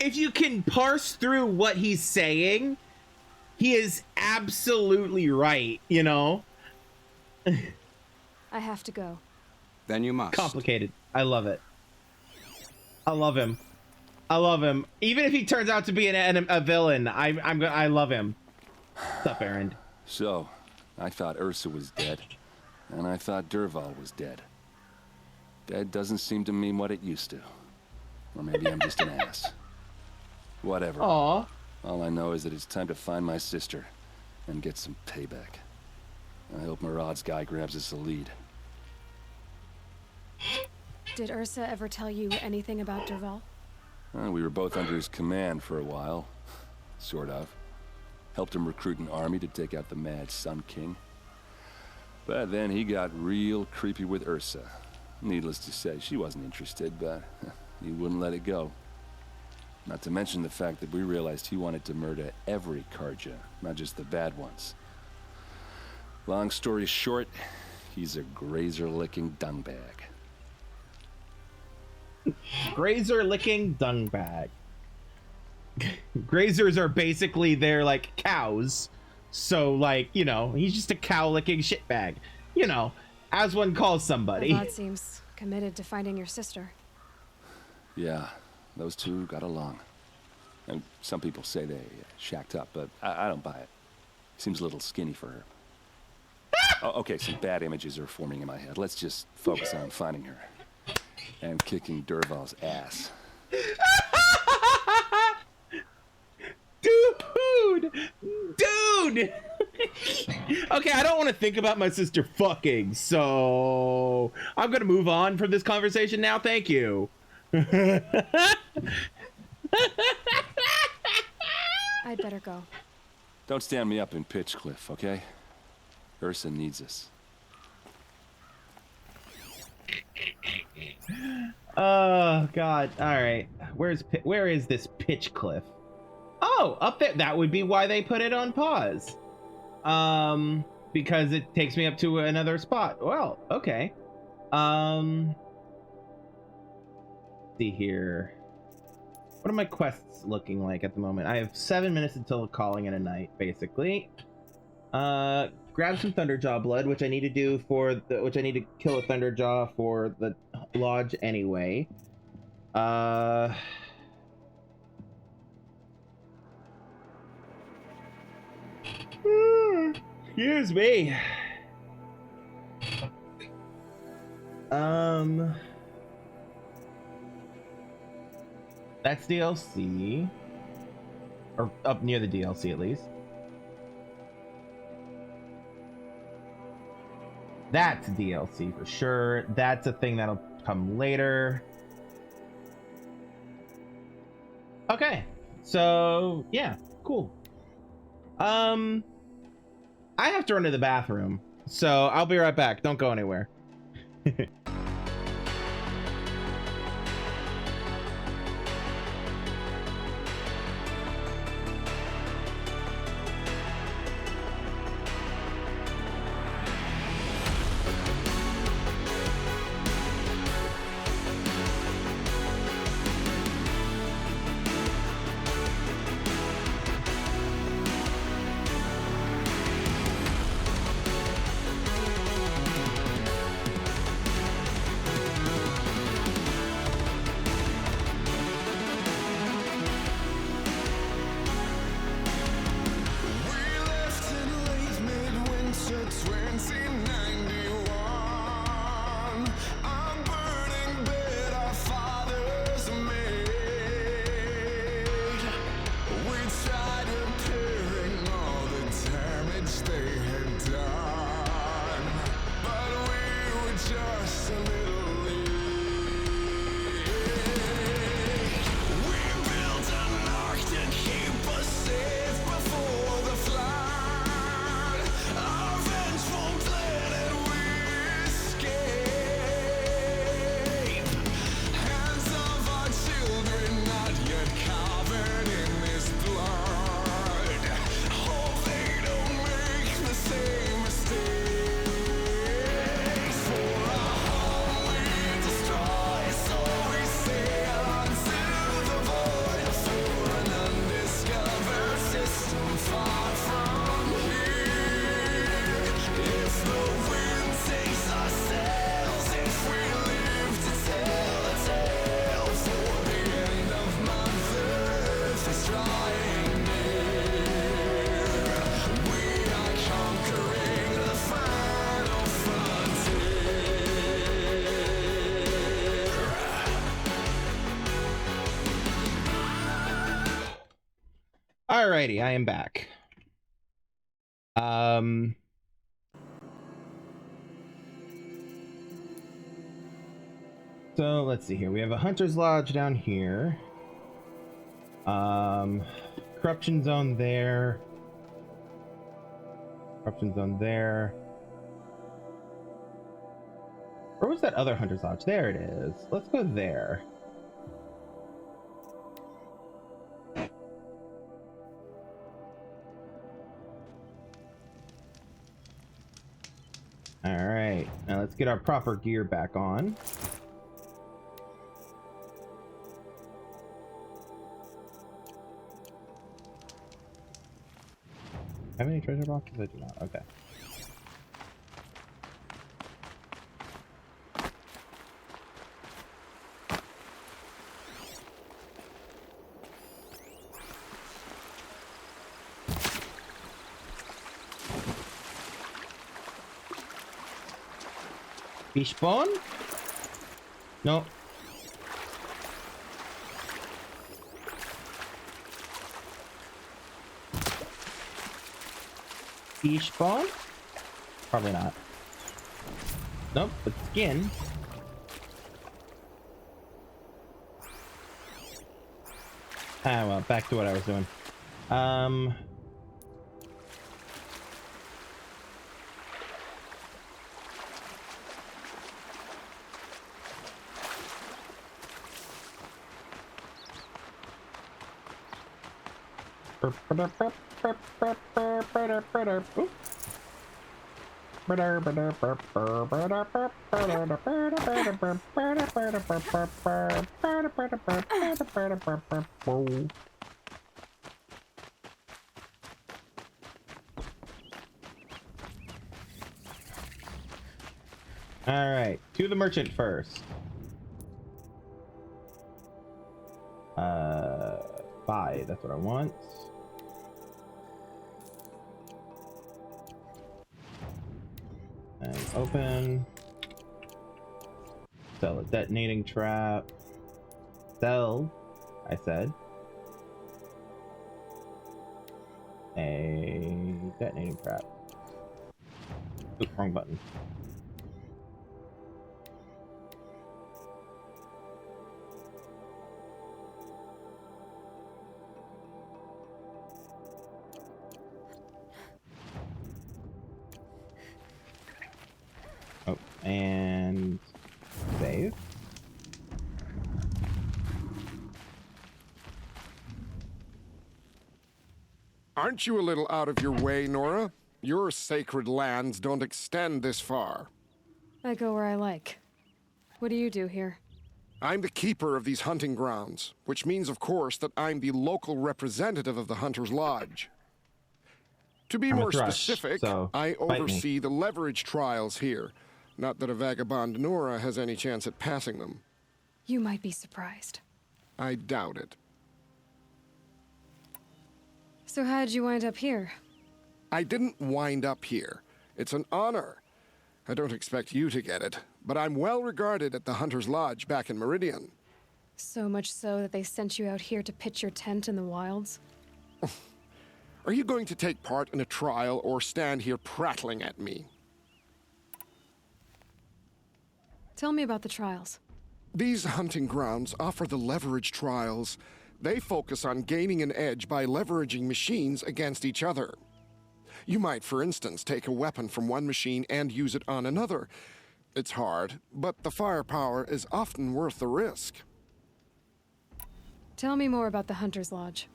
if you can parse through what he's saying, he is absolutely right, you know? I have to go. Then you must. Complicated. I love it. I love him. I love him. Even if he turns out to be a villain, I love him. What's up, Aaron? So, I thought Ursa was dead, and I thought Dervahl was dead. Dead doesn't seem to mean what it used to. Or maybe I'm just an ass. Whatever. Aww. All I know is that it's time to find my sister and get some payback. I hope Marad's guy grabs us a lead. Did Ursa ever tell you anything about Dervahl? We were both under his command for a while. Sort of. Helped him recruit an army to take out the Mad Sun King. But then he got real creepy with Ursa. Needless to say, she wasn't interested, but he wouldn't let it go. Not to mention the fact that we realized he wanted to murder every Karja, not just the bad ones. Long story short, he's a grazer-licking dungbag. Grazer-licking dungbag. Grazers are basically, they're like cows. So, like, you know, he's just a cow-licking shitbag. You know, as one calls somebody. Avad seems committed to finding your sister. Yeah, those two got along. And some people say they shacked up, but I don't buy it. Seems a little skinny for her. Oh, okay, some bad images are forming in my head. Let's just focus on finding her. And kicking Derval's ass. Dude! Okay, I don't want to think about my sister fucking, so I'm gonna move on from this conversation now. Thank you. I'd better go. Don't stand me up in Pitchcliff, okay? Ursa needs us. Oh God! All right, where is this Pitchcliff? Oh, up there. That would be why they put it on pause. Because it takes me up to another spot. Well, okay. See here. What are my quests looking like at the moment? I have 7 minutes until calling it a night, basically. Grab some Thunderjaw blood, which I need to do for the, which I need to kill a Thunderjaw for the lodge anyway. Excuse me. That's DLC. Or up near the DLC at least. That's DLC for sure. That's a thing that'll come later. Okay. So, yeah, cool. I have to run to the bathroom, so I'll be right back. Don't go anywhere. Alrighty, I am back. So let's see here. We have a hunter's lodge down here. Corruption zone there. Corruption zone there. Where was that other Hunter's Lodge? There it is. Let's go there. Alright, now let's get our proper gear back on. Have any treasure boxes? I do not. Okay. Fish spawn? No. Fish spawn? Probably not. Nope, but skin. Ah, well, back to what I was doing. Alright, to the merchant first. Buy, that's what I want. And open. Sell a detonating trap. Sell, I said. A detonating trap. Oops, wrong button. Oh, and save. Aren't you a little out of your way, Nora? Your sacred lands don't extend this far. I go where I like. What do you do here? I'm the keeper of these hunting grounds, which means, of course, that I'm the local representative of the Hunter's Lodge. To be more specific, so I oversee the leverage trials here. Not that a vagabond Nora has any chance at passing them. You might be surprised. I doubt it. So how'd you wind up here? I didn't wind up here. It's an honor. I don't expect you to get it, but I'm well regarded at the Hunter's Lodge back in Meridian. So much so that they sent you out here to pitch your tent in the wilds? Are you going to take part in a trial or stand here prattling at me? Tell me about the trials. These hunting grounds offer the leverage trials. They focus on gaining an edge by leveraging machines against each other. You might, for instance, take a weapon from one machine and use it on another. It's hard, but the firepower is often worth the risk. Tell me more about the Hunter's Lodge.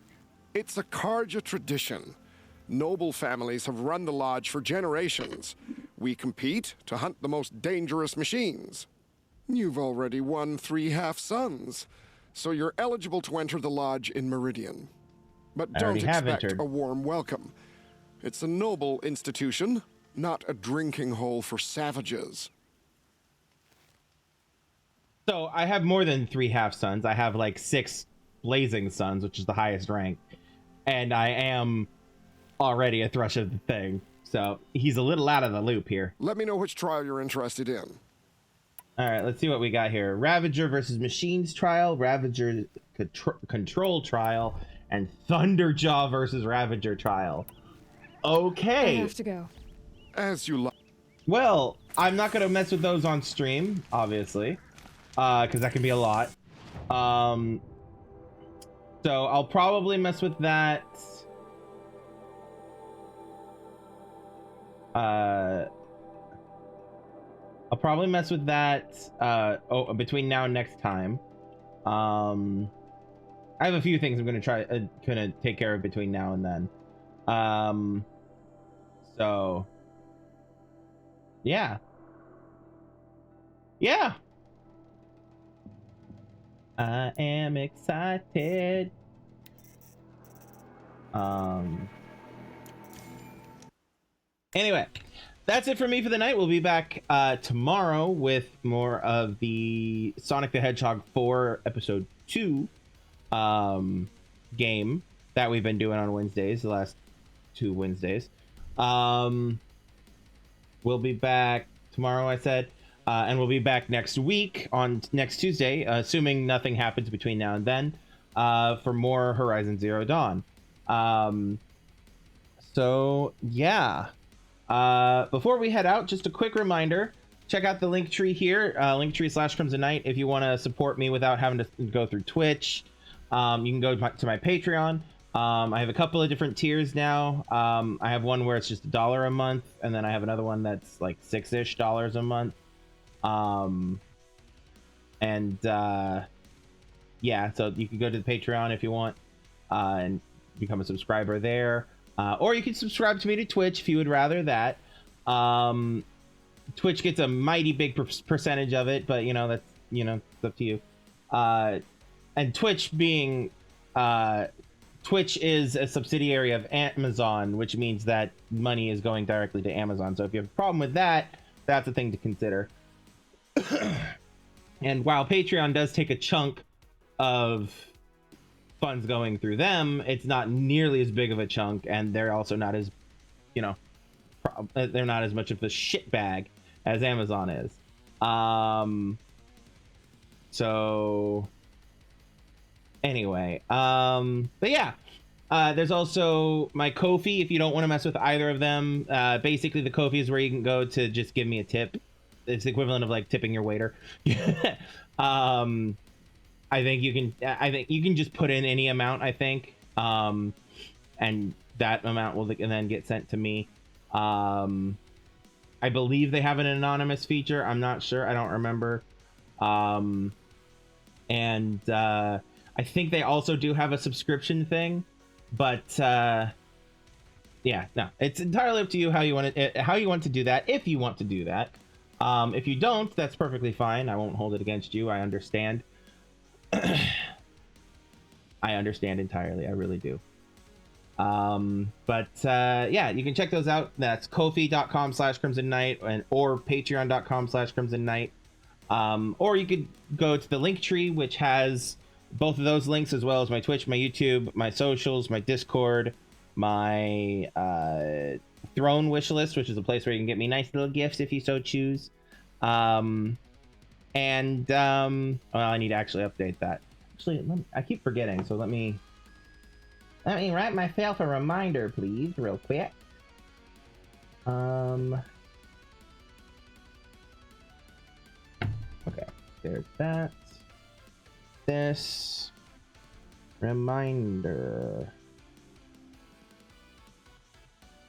It's a Karja tradition. Noble families have run the lodge for generations. We compete to hunt the most dangerous machines. You've already won 3 half-suns, so you're eligible to enter the lodge in Meridian. But don't expect a warm welcome. It's a noble institution, not a drinking hole for savages. So I have more than 3 half-suns. I have like 6 blazing suns, which is the highest rank. And I am already a thrush of the thing. So he's a little out of the loop here. Let me know which trial you're interested in. All right, let's see what we got here. Ravager versus Machines trial, Ravager control trial, and Thunderjaw versus Ravager trial. Okay. I have to go. As you like. Well, I'm not going to mess with those on stream, obviously, because that can be a lot. So I'll probably mess with that I'll probably mess with that between now and next time. I have a few things I'm gonna take care of between now and then. So yeah. I am excited. Anyway, that's it for me for the night. We'll be back tomorrow with more of the Sonic the Hedgehog 4 Episode 2 game that we've been doing on Wednesdays, the last 2 Wednesdays. We'll be back tomorrow, I said, and we'll be back next week on next Tuesday, assuming nothing happens between now and then, for more Horizon Zero Dawn. So yeah. Before we head out, just a quick reminder, check out the link tree here, linktree/Crimson Knight, if you want to support me without having to go through Twitch. You can go to my Patreon. I have a couple of different tiers now. I have one where it's just $1 a month, and then I have another one that's like $6-ish a month. Yeah, so you can go to the Patreon if you want, and become a subscriber there. Or you can subscribe to me to Twitch if you would rather that. Twitch gets a mighty big percentage of it, but that's it's up to you. And Twitch being Twitch is a subsidiary of Amazon, which means that money is going directly to Amazon. So if you have a problem with that, that's a thing to consider. And while Patreon does take a chunk of funds going through them, it's not nearly as big of a chunk, and they're also not as they're not as much of a shit bag as Amazon is. So anyway, but yeah, there's also my Ko-fi if you don't want to mess with either of them. Basically the Ko-fi is where you can go to just give me a tip. It's the equivalent of like tipping your waiter. I think you can just put in any amount, I think, and that amount will then get sent to me. I believe they have an anonymous feature. I'm not sure. I don't remember. And I think they also do have a subscription thing, but yeah, no, it's entirely up to you how you want to do that. If you want to do that, if you don't, that's perfectly fine. I won't hold it against you. I understand. I understand entirely. I really do. But yeah, you can check those out. That's Ko-fi.com/Crimson Knight or Patreon.com/Crimson Knight. Or you could go to the link tree, which has both of those links, as well as my Twitch, my YouTube, my socials, my Discord, my Throne wish list, which is a place where you can get me nice little gifts if you so choose. Well, I need to actually update that. Actually, I keep forgetting, so let me write myself a reminder, please, real quick. Okay, there's that. This reminder.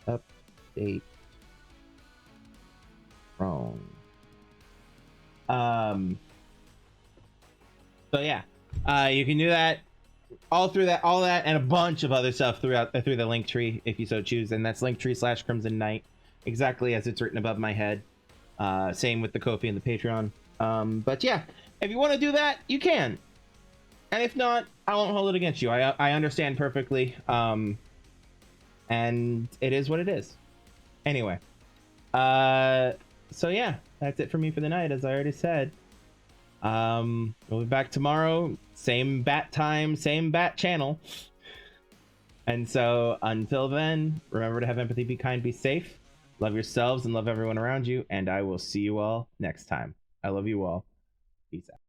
Update. Wrong. So yeah, you can do that, all that, and a bunch of other stuff through the link tree if you so choose, and that's linktree/Crimson Knight, exactly as it's written above my head. Same with the Ko-fi and the Patreon. But yeah, if you want to do that, you can, and if not, I won't hold it against you. I understand perfectly. And it is what it is. Anyway, so yeah, that's it for me for the night, as I already said. We'll be back tomorrow, same bat time, same bat channel. And so until then, remember to have empathy, be kind, be safe, love yourselves and love everyone around you, and I will see you all next time. I love you all. Peace out.